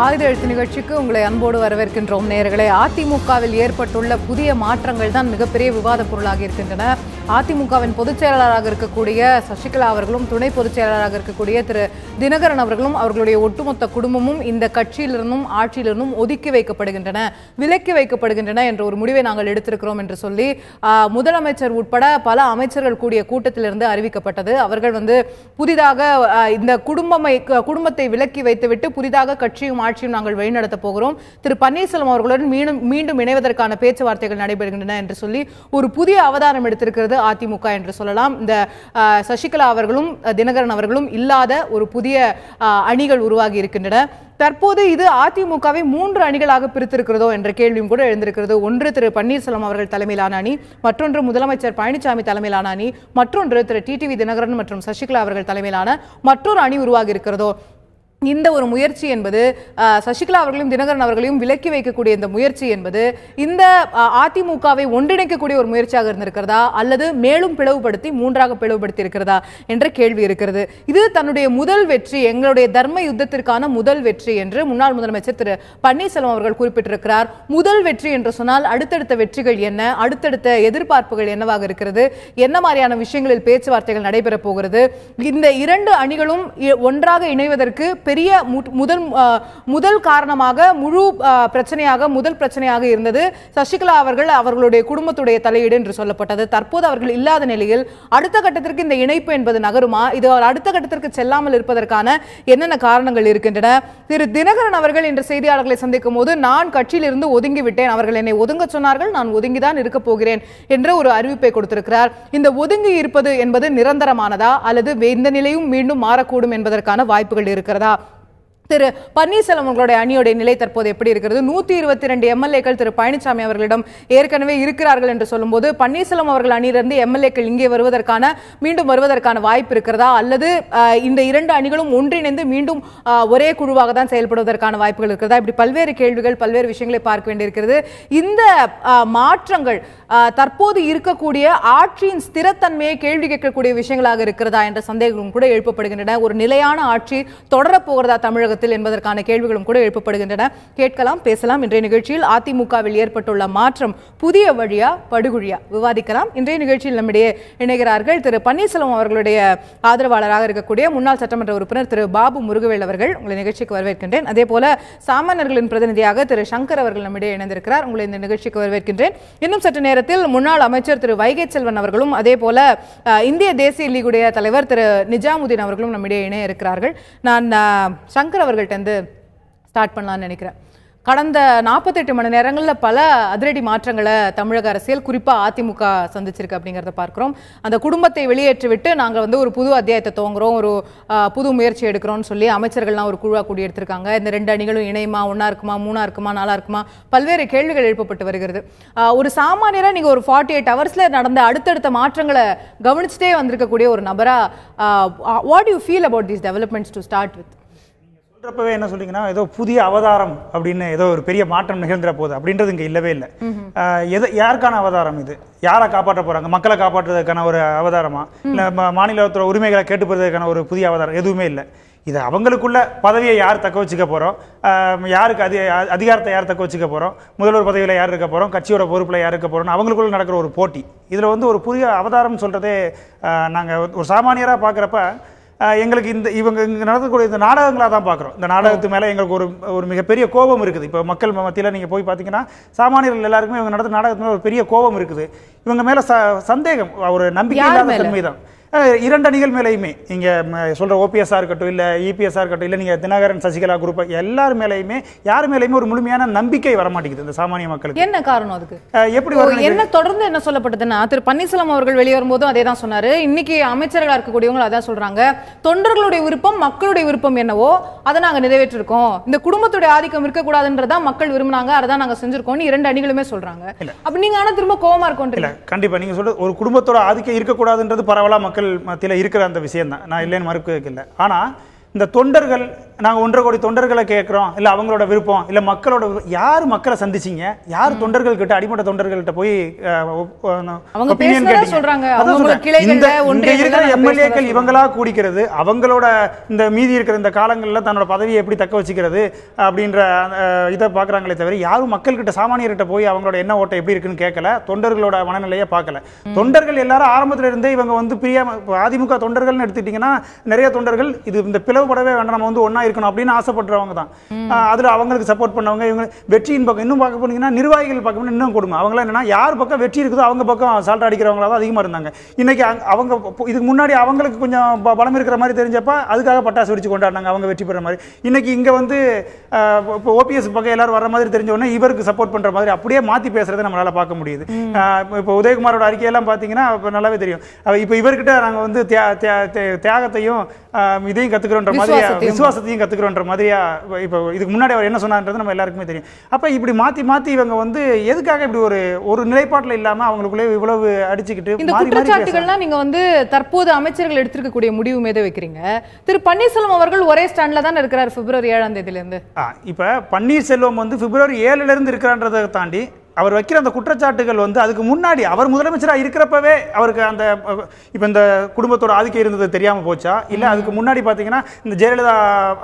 ஆயுத நிகழ்ச்சிக்கு உங்களை அன்போடு வரவேற்கின்றோம் நேயர்களே. அதிமுகவில் ஏற்பட்டுள்ள புதிய மாற்றங்கள் தான் மிகப்பெரிய விவாத பொருளாக இருக்கின்றன. அதிமுகவின் பொதுச் செயலாளராக இருக்கக்கூடிய சசிகலா அவர்களும் துணை பொதுச் செயலாளராக இருக்கக்கூடிய திரு தினகரன் அவர்களும் அவர்களுடைய ஒட்டுமொத்த குடும்பமும் இந்த கட்சியிலிருந்தும் ஆட்சியிலிருந்தும் ஒதுக்கி வைக்கப்படுகின்றன, விலக்கி வைக்கப்படுகின்றன என்ற ஒரு முடிவை நாங்கள் எடுத்திருக்கிறோம் என்று சொல்லி முதலமைச்சர் உட்பட பல அமைச்சர்கள் கூடிய கூட்டத்திலிருந்து அறிவிக்கப்பட்டது. அவர்கள் புதிதாக இந்த குடும்பத்தை விலக்கி வைத்துவிட்டு புதிதாக கட்சியும் ஆட்சியும் நாங்கள் வழிநடத்த போகிறோம், திரு பன்னீர்செல்வம் அவர்களுடன் மீண்டும் இணைவதற்கான பேச்சுவார்த்தைகள் நடைபெறுகின்றன என்று சொல்லி ஒரு புதிய அவதாரம் எடுத்திருக்கிறது அதிமுக என்று சொல்லலாம். இந்த சசிகலா அவர்களும் தினகரன் அவர்களும் இல்லாத ஒரு புதிய அணிகள் உருவாகி இருக்கின்றன. தற்போது இது அதிமுகவை 3 அணிகளாக பிரித்திருக்கிறதோ என்ற கேள்வியும் கூட எழுந்திருக்கிறது. ஒன்று திரு பன்னீர்செல்வம் அவர்கள் தலைமையிலான அணி, மற்றொன்று முதலமைச்சர் பழனிசாமி தலைமையிலான அணி, மற்றொன்று திரு டிடிவி தினகரன் மற்றும் சசிகலா அவர்கள் தலைமையிலான மற்றொரு அணி உருவாகி இருக்கிறதோ. இந்த ஒரு முயற்சி என்பது சசிகலா அவர்களையும் தினகரன் அவர்களையும் விலக்கி வைக்கக்கூடிய இந்த முயற்சி என்பது இந்த அதிமுகவை ஒன்றிணைக்கக்கூடிய ஒரு முயற்சியாக இருந்திருக்கிறதா அல்லது மேலும் பிளவுபடுத்தி 3ஆக பிளவுபடுத்தி இருக்கிறதா என்ற கேள்வி இருக்கிறது. இது தன்னுடைய முதல் வெற்றி, எங்களுடைய தர்ம யுத்தத்திற்கான முதல் வெற்றி என்று முன்னாள் முதலமைச்சர் திரு பன்னீர்செல்வம் அவர்கள் குறிப்பிட்டிருக்கிறார். முதல் வெற்றி என்று சொன்னால் அடுத்தடுத்த வெற்றிகள் என்ன, அடுத்தடுத்த எதிர்பார்ப்புகள் என்னவாக இருக்கிறது, என்ன மாதிரியான விஷயங்களில் பேச்சுவார்த்தைகள் நடைபெறப் போகிறது, இந்த 2 அணிகளும் ஒன்றாக இணைவதற்கு பெரிய முதல் காரணமாக முதல் பிரச்சனையாக இருந்தது சசிகலா அவர்களுடைய குடும்பத்துடைய தலையீடு என்று சொல்லப்பட்டது. தற்போது அவர்கள் இல்லாத நிலையில் அடுத்த கட்டத்திற்கு இந்த இணைப்பு என்பது நகருமா, இது அடுத்த கட்டத்திற்கு செல்லாமல் இருப்பதற்கான என்னென்ன காரணங்கள் இருக்கின்றன? திரு தினகரன் அவர்கள் இன்று செய்தியாளர்களை சந்திக்கும் போது நான் கட்சியிலிருந்து ஒதுங்கி விட்டேன், அவர்கள் என்னை ஒதுங்க சொன்னார்கள், நான் ஒதுங்கிதான் இருக்க போகிறேன் என்ற ஒரு அறிவிப்பை கொடுத்திருக்கிறார். இந்த ஒதுங்கி இருப்பது என்பது நிரந்தரமானதா அல்லது இந்த நிலையும் மீண்டும் மாறக்கூடும் என்பதற்கான வாய்ப்புகள் இருக்கிறதா? திரு பன்னீர்செல்வம் அவர்களுடைய அணியுடைய நிலை தற்போது எப்படி இருக்கிறது? 122 எம்எல்ஏக்கள் திரு பழனிசாமி அவர்களிடம் ஏற்கனவே இருக்கிறார்கள் என்று சொல்லும்போது பன்னீர்செல்வம் அவர்கள் அணியிலிருந்து எம்எல்ஏக்கள் இங்கே மீண்டும் வருவதற்கான வாய்ப்பு இருக்கிறதா அல்லது இந்த 2 அணிகளும் ஒன்றிணைந்து மீண்டும் ஒரே குழுவாக தான் செயல்படுவதற்கான வாய்ப்புகள் இருக்கிறதா? இப்படி பல்வேறு கேள்விகள், பல்வேறு விஷயங்களை பார்க்க வேண்டியிருக்கிறது. இந்த மாற்றங்கள் தற்போது இருக்கக்கூடிய ஆட்சியின் ஸ்திரத்தன்மையை கேள்வி கேட்கக்கூடிய விஷயங்களாக இருக்கிறதா என்ற சந்தேகங்களும் கூட எழுப்பப்படுகின்றன. ஒரு நிலையான ஆட்சி தொடரப்போகிறதா தமிழக என்பதற்கான கேள்விகளும் கூட எழுப்பப்படுகின்றன. கேட்கலாம், பேசலாம். இன்றைய நிகழ்ச்சியில் அதிமுகவில் ஏற்பட்டுள்ள மாற்றம் புதிய வழியா படுகொழியா விவாதிக்கலாம். இன்றைய நிகழ்ச்சியில் நம்மிடையே இணைகிறார்கள் திரு பன்னீர்செல்வம் அவர்களுடைய ஆதரவாளராக இருக்கக்கூடிய முன்னாள் சட்டமன்ற உறுப்பினர் திரு பாபு முருகவேல் அவர்கள். உங்களை நிகழ்ச்சிக்கு வரவேற்கின்றேன். அதே போல சாமானியர்களின் பிரதிநிதியாக திரு சங்கர் அவர்கள் நம்மிடையே இணைந்திருக்கிறார். உங்களை இந்த நிகழ்ச்சிக்கு வரவேற்கின்றேன். இன்னும் சற்று நேரத்தில் முன்னாள் அமைச்சர் திரு வைகை செல்வன் அவர்களும் அதே போல இந்திய தேசிய லீகுடைய தலைவர் திரு நிஜாமுதீன் அவர்களும் நம்மிடையே இணைய இருக்கிறார்கள். நான் சங்கர் அவர்கள்ட்ட ஸ்டார்ட் பண்ணலாம்னு நினைக்கிறேன். கடந்த 48 மணி நேரங்களில் பல அதிரடி மாற்றங்களை தமிழக அரசியல் குறிப்பாக அதிமுக சந்திச்சிருக்கு அப்படிங்கிறத பார்க்குறோம். அந்த குடும்பத்தை வெளியேற்றிவிட்டு நாங்கள் ஒரு புது அத்தியாயத்தை துவங்குறோம், ஒரு புது முயற்சி எடுக்கிறோம்னு சொல்லி அமைச்சர்கள்லாம் ஒரு குழுவாக கூடி எடுத்திருக்காங்க. இந்த 2 அணிகளும் இணையுமா, 1ஆ இருக்குமா, 3ஆ இருக்குமா, 4ஆ இருக்குமா, பல்வேறு கேள்விகள் எழுப்பப்பட்டு வருகிறது. ஒரு சாமானியராக நீங்கள் ஒரு 48 ஹவர்ஸில் நடந்த அடுத்தடுத்த மாற்றங்களை கவனிச்சுட்டே வந்திருக்கக்கூடிய ஒரு நபரா, what you feel about these developments to start with? சொல்றப்பவே என்ன சொல்றீங்கன்னா, ஏதோ புதிய அவதாரம் அப்படின்னு ஏதோ ஒரு பெரிய மாற்றம் நிகழ்ந்துற போகுது அப்படின்றது இங்க இல்லவே இல்லை. யாருக்கான அவதாரம் இது? யாரை காப்பாற்ற போறாங்க? மக்களை காப்பாற்றுறதுக்கான ஒரு அவதாரமா, இல்ல மாநிலத்தோட உரிமைகளை கேட்டுப்படுறதுக்கான ஒரு புதிய அவதாரம்? எதுவுமே இல்லை. இது அவங்களுக்குள்ள பதவியை யார் தக்க வச்சுக்க போறோம், யாருக்கு அதிகாரத்தை யார் தக்க வச்சுக்க போறோம், முதல்வர் பதவியில யார் இருக்க போறோம், கட்சியோட பொறுப்புல யார் இருக்க போறோம், அவங்களுக்குள்ள நடக்கிற ஒரு போட்டி. இதுல ஒரு புதிய அவதாரம் சொல்றதே நாங்க ஒரு சாமானியரா பாக்குறப்ப எங்களுக்கு இவங்க நடக்கக்கூடிய இந்த நாடகங்களாக தான் பார்க்குறோம். இந்த நாடகத்து மேலே எங்களுக்கு ஒரு மிகப்பெரிய கோபம் இருக்குது. இப்போ மக்கள் மத்தியில் நீங்கள் போய் பார்த்தீங்கன்னா சாமானியர்கள் எல்லாருக்குமே இவங்க நடந்த நாடகத்து மேலே ஒரு பெரிய கோபம் இருக்குது. இவங்க மேலே சந்தேகம், ஒரு நம்பிக்கை இல்லாத தன்மை தான் 2 அணிகள் மேலேயுமே. இங்கே சொல்கிற ஓபிஎஸ்ஸாக இருக்கட்டும், இல்லை இபிஎஸ்ஸாக இருக்கட்டும், இல்லை நீங்கள் தினகரன் சசிகலா குரூப் எல்லார் மேலேயுமே யார் மேலேயுமே ஒரு முழுமையான நம்பிக்கை வரமாட்டேங்குது இந்த சாமானிய மக்களுக்கு. என்ன காரணம் அதுக்கு? எப்படி என்ன தொடர்ந்து என்ன சொல்லப்பட்டதுன்னா, திரு பன்னீர்செல்வம் அவர்கள் வெளியே வரும்போதும் அதே தான் சொன்னாரு. இன்னைக்கு அமைச்சர்களாக இருக்கக்கூடியவங்க அதான் சொல்றாங்க, தொண்டர்களுடைய விருப்பம் மக்களுடைய விருப்பம் என்னவோ அதை நாங்கள் நிறைவேற்றிருக்கோம், இந்த குடும்பத்துடைய ஆதிக்கம் இருக்கக்கூடாதுன்றதா மக்கள் விரும்பினாங்க, அதான் நாங்கள் செஞ்சிருக்கோம் 2 அணிகளுமே சொல்றாங்க. அப்ப நீங்க ஆனா திரும்ப கோவமா இருக்கும். இல்ல, கண்டிப்பா நீங்க சொல்ற ஒரு குடும்பத்தோட ஆதிக்கம் இருக்கக்கூடாதுன்றது பரவலா மக்கள் மத்தியில் இருக்கிற அந்த விஷயம் தான், நான் இல்லைன்னு மறுக்க இல்லை. ஆனால் இந்த தொண்டர்கள் நாங்கள் 1.5 கோடி தொண்டர்களை கேட்குறோம், இல்லை அவங்களோட விருப்பம், இல்லை மக்களோட யார் மக்களை சந்திச்சிங்க, யார் தொண்டர்கள் கிட்ட அடிமட்ட தொண்டர்கள்ட்ட போய் ஒப்பீனியன் கேட்டீங்க? இங்க இருக்கிற எம்எல்ஏக்கள் இவங்களா கூடிக்கிறது, அவங்களோட இந்த மீதி இருக்கிற இந்த காலங்களில் தன்னோட பதவியை எப்படி தக்க வச்சுக்கிறது அப்படின்ற இதை பார்க்குறாங்களே தவிர யாரும் மக்கள்கிட்ட சாமானியர்கிட்ட போய் அவங்களோட என்ன ஓட்டம் எப்படி இருக்குன்னு கேட்கல, தொண்டர்களோட மனநிலையை பார்க்கல. தொண்டர்கள் எல்லாரும் ஆரம்பத்தில் இருந்தே இவங்க வந்து அதிமுக தொண்டர்கள்னு எடுத்துக்கிட்டீங்கன்னா நிறைய தொண்டர்கள் இது இந்த பிளவுபடவே வேண்டாம், நம்ம வந்து ஒன்னா இருக்கணும் அப்படின்னு ஆசைப்படுறவங்க தான். அதுல அவங்களுக்கு சப்போர்ட் பண்ணவங்க, இவங்க வெற்றியின் பக்கம் இன்னும் பார்க்க போனீங்கன்னா நிர்வாகிகள் பக்கம் இன்னும் கொடுங்க. அவங்கள என்னன்னா யார் பக்கம் வெற்றி இருக்குதோ அவங்க பக்கம் சால்ட் அடிக்கிறவங்களா தான் அதிகமா இருந்தாங்க. இன்னைக்கு அவங்க இதுக்கு முன்னாடி அவங்களுக்கு கொஞ்சம் பலம் இருக்கிற மாதிரி தெரிஞ்சப்ப அதுக்காக பட்டாசு வெடிச்சு கொண்டாடினாங்க அவங்க வெற்றி பெற மாதிரி. இன்னைக்கு இங்க வந்து ஓபிஎஸ் பக்கம் எல்லாரும் வர மாதிரி தெரிஞ்ச உடனே இவருக்கு சப்போர்ட் பண்ற மாதிரி அப்படியே மாத்தி பேசுறதை நம்மளால பார்க்க முடியுது. இப்போ உதயகுமாரோட அறிக்கையெல்லாம் பாத்தீங்கன்னா நல்லாவே தெரியும். இப்போ இவர்கிட்ட நாங்க வந்து தியாகத்தையும் இதையும் கத்துக்கிறோன்ற மாதிரியா, விசுவாசத்தையும் கத்துக்கிறோன்ற மாதிரியா இப்போ இதுக்கு முன்னாடி அவர் என்ன சொன்னார்ன்றது நம்ம எல்லாருக்குமே தெரியும். அப்ப இப்படி மாத்தி மாத்தி இவங்க வந்து எதுக்காக இப்படி ஒரு நிலைப்பாட்டுல இல்லாம அவங்களுக்குள்ளே இவ்வளவு அடிச்சுக்கிட்டு இந்த குற்றச்சாட்டுகள்லாம் நீங்க வந்து தற்போது அமைச்சர்கள் எடுத்திருக்கக்கூடிய முடிவு மீது வைக்கிறீங்க. திரு பன்னீர்செல்வம் அவர்கள் ஒரே ஸ்டாண்ட்ல தான் இருக்கிறார் பிப்ரவரி 7ஆம் தேதியில இருந்து. இப்ப பன்னீர்செல்வம் வந்து பிப்ரவரி 7ல இருந்து இருக்கிறான்றதை தாண்டி அவர் வைக்கிற அந்த குற்றச்சாட்டுகள் வந்து அதுக்கு முன்னாடி அவர் முதலமைச்சராக இருக்கிறப்பவே அவருக்கு அந்த இப்போ இந்த குடும்பத்தோட ஆதிக்கம் இருந்தது தெரியாம போச்சா, இல்ல அதுக்கு முன்னாடி பாத்தீங்கன்னா இந்த ஜெயலலிதா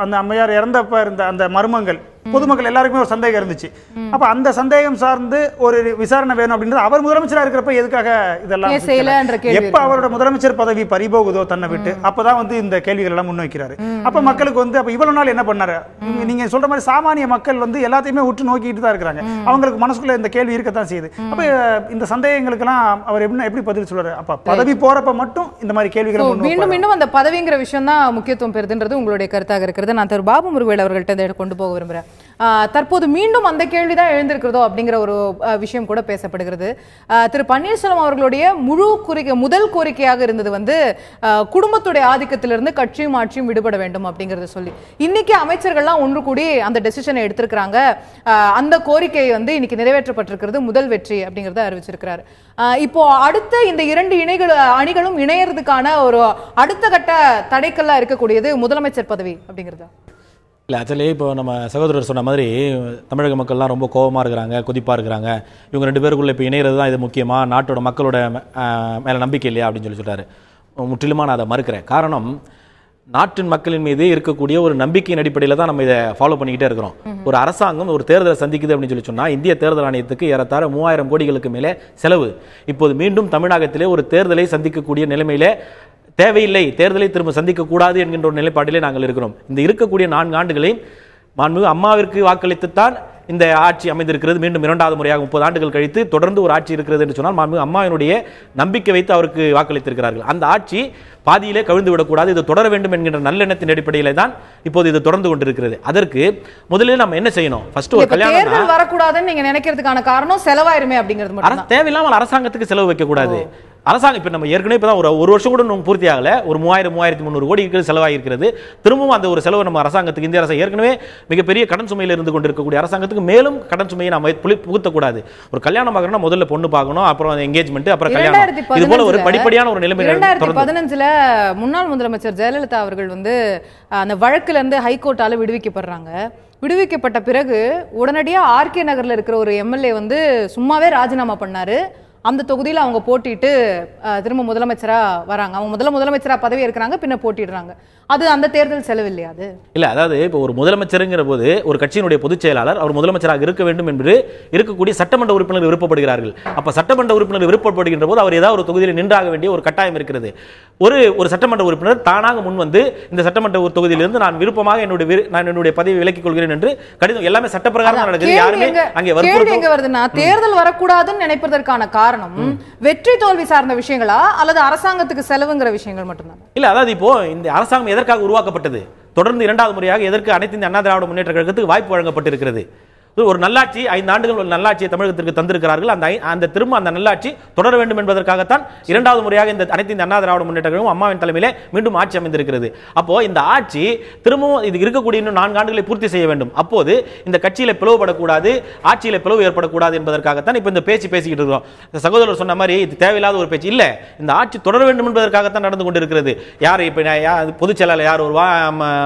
அந்த அம்மையார் இறந்தப்ப இருந்த அந்த மர்மங்கள் பொதுமக்கள் எல்லாருக்குமே ஒரு சந்தேகம் இருந்துச்சு. அப்ப அந்த சந்தேகம் சார்ந்து ஒரு விசாரணை வேணும் அப்படின்றது அவர் முதலமைச்சராக இருக்கிறப்ப எதுக்காக இதெல்லாம் எப்ப அவரோட முதலமைச்சர் பதவி பறிபோகுதோ தன்னை விட்டு அப்பதான் வந்து இந்த கேள்விகள் எல்லாம் முன்வைக்கிறாரு. அப்ப மக்களுக்கு வந்து அப்ப இவ்வளவு நாள் என்ன பண்ணாரு? நீங்க சொல்ற மாதிரி சாமானிய மக்கள் வந்து எல்லாத்தையுமே உற்று நோக்கிட்டு தான் இருக்கிறாங்க. அவங்களுக்கு மனசுக்குள்ள இந்த கேள்வி இருக்கத்தான் செய்யுது. அப்ப இந்த சந்தேகங்களுக்கு எல்லாம் அவர் எப்படி பதில் சொல்றாரு? அப்ப பதவி போறப்ப மட்டும் இந்த மாதிரி கேள்விகள் மீண்டும் மீண்டும் அந்த பதவிங்கிற விஷயம் தான் முக்கியத்துவம் பெறுதுன்றது உங்களுடைய கருத்தாக இருக்கிறது. நான் திரு பாபு முருகவேல் அவர்கள்ட்ட கொண்டு போக விரும்புறேன். தற்போது மீண்டும் அந்த கேள்விதான் எழுந்திருக்கிறதோ அப்படிங்கிற ஒரு விஷயம் கூட பேசப்படுகிறது. திரு பன்னீர்செல்வம் அவர்களுடைய முதல் கோரிக்கையாக இருந்தது வந்து குடும்பத்துடைய ஆதிக்கத்திலிருந்து கட்சியும் ஆட்சியும் விடுபட வேண்டும் அப்படிங்கறத சொல்லி இன்னைக்கு அமைச்சர்கள்லாம் ஒன்று கூடி அந்த டெசிஷனை எடுத்திருக்கிறாங்க. அந்த கோரிக்கை வந்து இன்னைக்கு நிறைவேற்றப்பட்டிருக்கிறது, முதல் வெற்றி அப்படிங்கறத அறிவிச்சிருக்கிறார். இப்போ அடுத்த இந்த 2 அணிகளும் இணையறதுக்கான ஒரு அடுத்த கட்ட தடைக்கல்லா இருக்கக்கூடியது முதலமைச்சர் பதவி அப்படிங்கிறது. இல்லை, ஆக்சுவலி இப்போ நம்ம சகோதரர் சொன்ன மாதிரி தமிழக மக்கள்லாம் ரொம்ப கோபமாக இருக்கிறாங்க, கொதிப்பாக இருக்கிறாங்க. இவங்க 2 பேருக்குள்ளே இப்போ இணைகிறது தான் இது முக்கியமாக, நாட்டோட மக்களோட மேலே நம்பிக்கை இல்லையா அப்படின்னு சொல்லிட்டாரு. முற்றிலுமாக நான் அதை மறுக்கிறேன். காரணம், நாட்டின் மக்களின் மீது இருக்கக்கூடிய ஒரு நம்பிக்கையின் அடிப்படையில் தான் நம்ம இதை ஃபாலோ பண்ணிக்கிட்டே இருக்கிறோம். ஒரு அரசாங்கம் ஒரு தேர்தலை சந்திக்குது அப்படின்னு சொன்னால் இந்திய தேர்தல் ஆணையத்துக்கு ஏறத்தாழ 3000 கோடிகளுக்கு மேலே செலவு. இப்போது மீண்டும் தமிழகத்திலே ஒரு தேர்தலை சந்திக்கக்கூடிய நிலைமையிலே தேவையில்லை, தேர்தலை திரும்ப சந்திக்க கூடாது என்கின்ற ஒரு நிலைப்பாட்டிலே நாங்கள் இருக்கிறோம். இந்த இருக்கக்கூடிய 4 ஆண்டுகளையும் மாண்புமிகு அம்மாவிற்கு வாக்களித்துத்தான் இந்த ஆட்சி அமைந்திருக்கிறது. மீண்டும் 2வது முறையாக 30 ஆண்டுகள் கழித்து தொடர்ந்து ஒரு ஆட்சி இருக்கிறது என்று சொன்னால் மாண்புமிகு அம்மாவினுடைய நம்பிக்கை வைத்து அவருக்கு வாக்களித்திருக்கிறார்கள். அந்த ஆட்சி பாதியிலே கவிழ்ந்து விடக்கூடாது, இது தொடர வேண்டும் என்கின்ற நல்லெண்ணத்தின் அடிப்படையிலே தான் இப்போது இது தொடர்ந்து கொண்டிருக்கிறது. அதற்கு முதலில் நம்ம என்ன செய்யணும்? ஃபர்ஸ்ட் ஒரு கல்யாணம் வரக்கூடாதுன்னு நீங்க நினைக்கிறதுக்கான காரணம் செலவாயிருமே அப்படிங்கிறது மட்டும். தேவையில்லாமல் அரசாங்கத்துக்கு செலவு வைக்க கூடாது. அரசாங்கம் இப்ப நம்ம ஏற்கனவே இப்பதான் ஒரு வருஷம் கூட நம்ம பூர்த்தி ஆகல, ஒரு 3000-3300 கோடி செலவாகிருக்கிறது. திரும்பவும் அந்த ஒரு செலவு நம்ம அரசாங்கத்துக்கு, இந்திய அரசு ஏற்கனவே மிகப்பெரிய கடன் சுமையில் இருந்து கொண்டிருக்கக்கூடிய அரசாங்கத்துக்கு மேலும் கடன் சுமையை நம்ம புகுத்தக்கூடாது. ஒரு கல்யாணம் ஆகணும்னா முதல்ல பொண்ணு பார்க்கணும், அப்புறம் என்கேஜ்மெண்ட், அப்புறம் கல்யாணம். இது போல ஒரு படிப்படியான ஒரு நிலைமை. 2015 முன்னாள் முதலமைச்சர் ஜெயலலிதா அவர்கள் வந்து அந்த வழக்குல இருந்து ஹைகோர்ட்டால விடுவிக்கப்படுறாங்க. விடுவிக்கப்பட்ட பிறகு உடனடியாக ஆர்கே நகர்ல இருக்கிற ஒரு எம்எல்ஏ வந்து சும்மாவே ராஜினாமா பண்ணாரு. அந்த தொகுதியில் அவங்க போட்டிட்டு திரும்ப முதலமைச்சரா வராங்க. அவங்க முதலமைச்சரா பதவி இருக்கிறாங்க, பின்ன போட்டிடுறாங்க. அது அந்த தேர்தல் செலவு இல்லையா? அது இல்ல. அதாவது இப்போ ஒரு முதலமைச்சருங்கிற போது ஒரு கட்சியினுடைய பொதுச் செயலாளர் அவர் முதலமைச்சராக இருக்க வேண்டும் என்று இருக்கக்கூடிய சட்டமன்ற உறுப்பினர் விருப்பப்படுகிறார்கள். அப்ப சட்டமன்ற உறுப்பினர் விருப்பப்படுகின்ற போது அவர் ஏதாவது ஒரு தொகுதியில் நின்றாக வேண்டிய ஒரு கட்டாயம் இருக்கிறது. ஒரு சட்டமன்ற உறுப்பினர் தானாக முன் வந்து இந்த சட்டமன்ற ஒரு தொகுதியிலிருந்து நான் விருப்பமாக என்னுடைய பதவியை விலக்கிக் கொள்கிறேன் என்று கடிதம், எல்லாமே சட்டப்பிரகாரம் நடக்குது. யாருமே அங்கே வருதுன்னா தேர்தல் வரக்கூடாதுன்னு நினைப்பதற்கான காரணம் வெற்றி தோல்வி சார்ந்த விஷயங்களா அல்லது அரசாங்கத்துக்கு செலவுங்கிற விஷயங்கள் மட்டும்தான்? இல்ல, அதாவது இப்போ இந்த அரசாங்கம் எதற்காக உருவாக்கப்பட்டது? தொடர்ந்து 2வது முறையாக எதற்கு அனைத்து இந்திய அண்ணா திராவிட முன்னேற்ற கழகத்துக்கு வாய்ப்பு வழங்கப்பட்டிருக்கிறது? ஒரு நல்லாட்சி 5 ஆண்டுகள் ஒரு நல்லாட்சியை தமிழகத்திற்கு தந்திருக்கிறார்கள். அந்த திரும்ப அந்த நல்லாட்சி தொடர வேண்டும் என்பதற்காகத்தான் இரண்டாவது முறையாக இந்த அனைத்து அண்ணா திராவிட முன்னேற்ற கழகம் அம்மாவின் தலைமையிலே மீண்டும் ஆட்சி அமைந்திருக்கிறது. அப்போ இந்த ஆட்சி திரும்பவும் இது இருக்கக்கூடிய இன்னும் 4 ஆண்டுகளை பூர்த்தி செய்ய வேண்டும். அப்போது இந்த கட்சியில பிளவுபடக்கூடாது, ஆட்சியில பிளவு ஏற்படக்கூடாது என்பதற்காகத்தான் இப்ப இந்த பேசிக்கிட்டு இருக்கிறோம். சகோதரர் சொன்ன மாதிரி இது தேவையில்லாத ஒரு பேச்சு இல்ல. இந்த ஆட்சி தொடர வேண்டும் என்பதற்காகத்தான் நடந்து கொண்டிருக்கிறது. யார் இப்ப பொதுச் செயலாளர் யார் வருவா,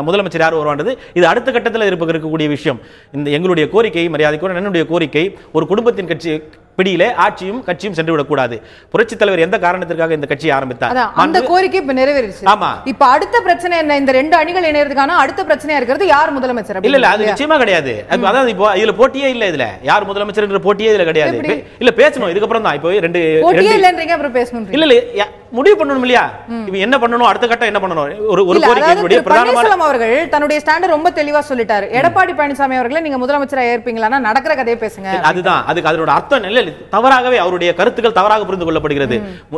முதலமைச்சர் யார் வருவான்றது இது அடுத்த கட்டத்தில் இருக்கக்கூடிய விஷயம். இந்த எங்களுடைய கோரிக்கை, மரியாதைக்குரிய என்னுடைய கோரிக்கை, ஒரு குடும்பத்தின் கட்சி பிடியிலே ஆட்சியும் கட்சியும் சென்று விடக்கூடாது. புரட்சி தலைவர் எந்த காரணத்திற்காக இந்த கட்சியை ஆரம்பித்தார்? அந்த கோரிக்கை இப்ப நிறைவேறிச்சு. ஆமா. இப்ப அடுத்த பிரச்சனை என்ன? இந்த 2 அணிகள் இணையறதுக்கான அடுத்த பிரச்சனையா இருக்கிறது யார் முதலமைச்சர்? இல்ல அது நிச்சயமா கிடையாது. அதாவது இப்போ இதுல போட்டியே இல்ல. இதுல யார் முதலமைச்சர் என்ற போட்டியே இதுல கிடையாது. இல்ல பேசணும் இதுக்கு அப்புறம் தான். இப்போ 2 போட்டியே இல்லன்றீங்க, அப்புறம் பேசணும். இல்ல முடிவு பண்ணணும் இல்லையா? இப்போ என்ன பண்ணணும், அடுத்த கட்டம் என்ன பண்ணணும்? ஒரு கோரிக்கையுடைய பிரதானமான அவர்கள் தன்னுடைய ஸ்டாண்ட் ரொம்ப தெளிவா சொல்லிட்டாரு. எடப்பாடி பழனிசாமி அவர்களே நீங்க முதலமைச்சரா ஏற்பீங்களானா நடக்கிற கதையை பேசுங்க. அதுதான் அதுக்கு அதோட அர்த்தம் இல்ல. தவறாகவே அவருடைய கருத்துக்கள் தவறாக புரிந்து கொள்ளப்படுகிறது.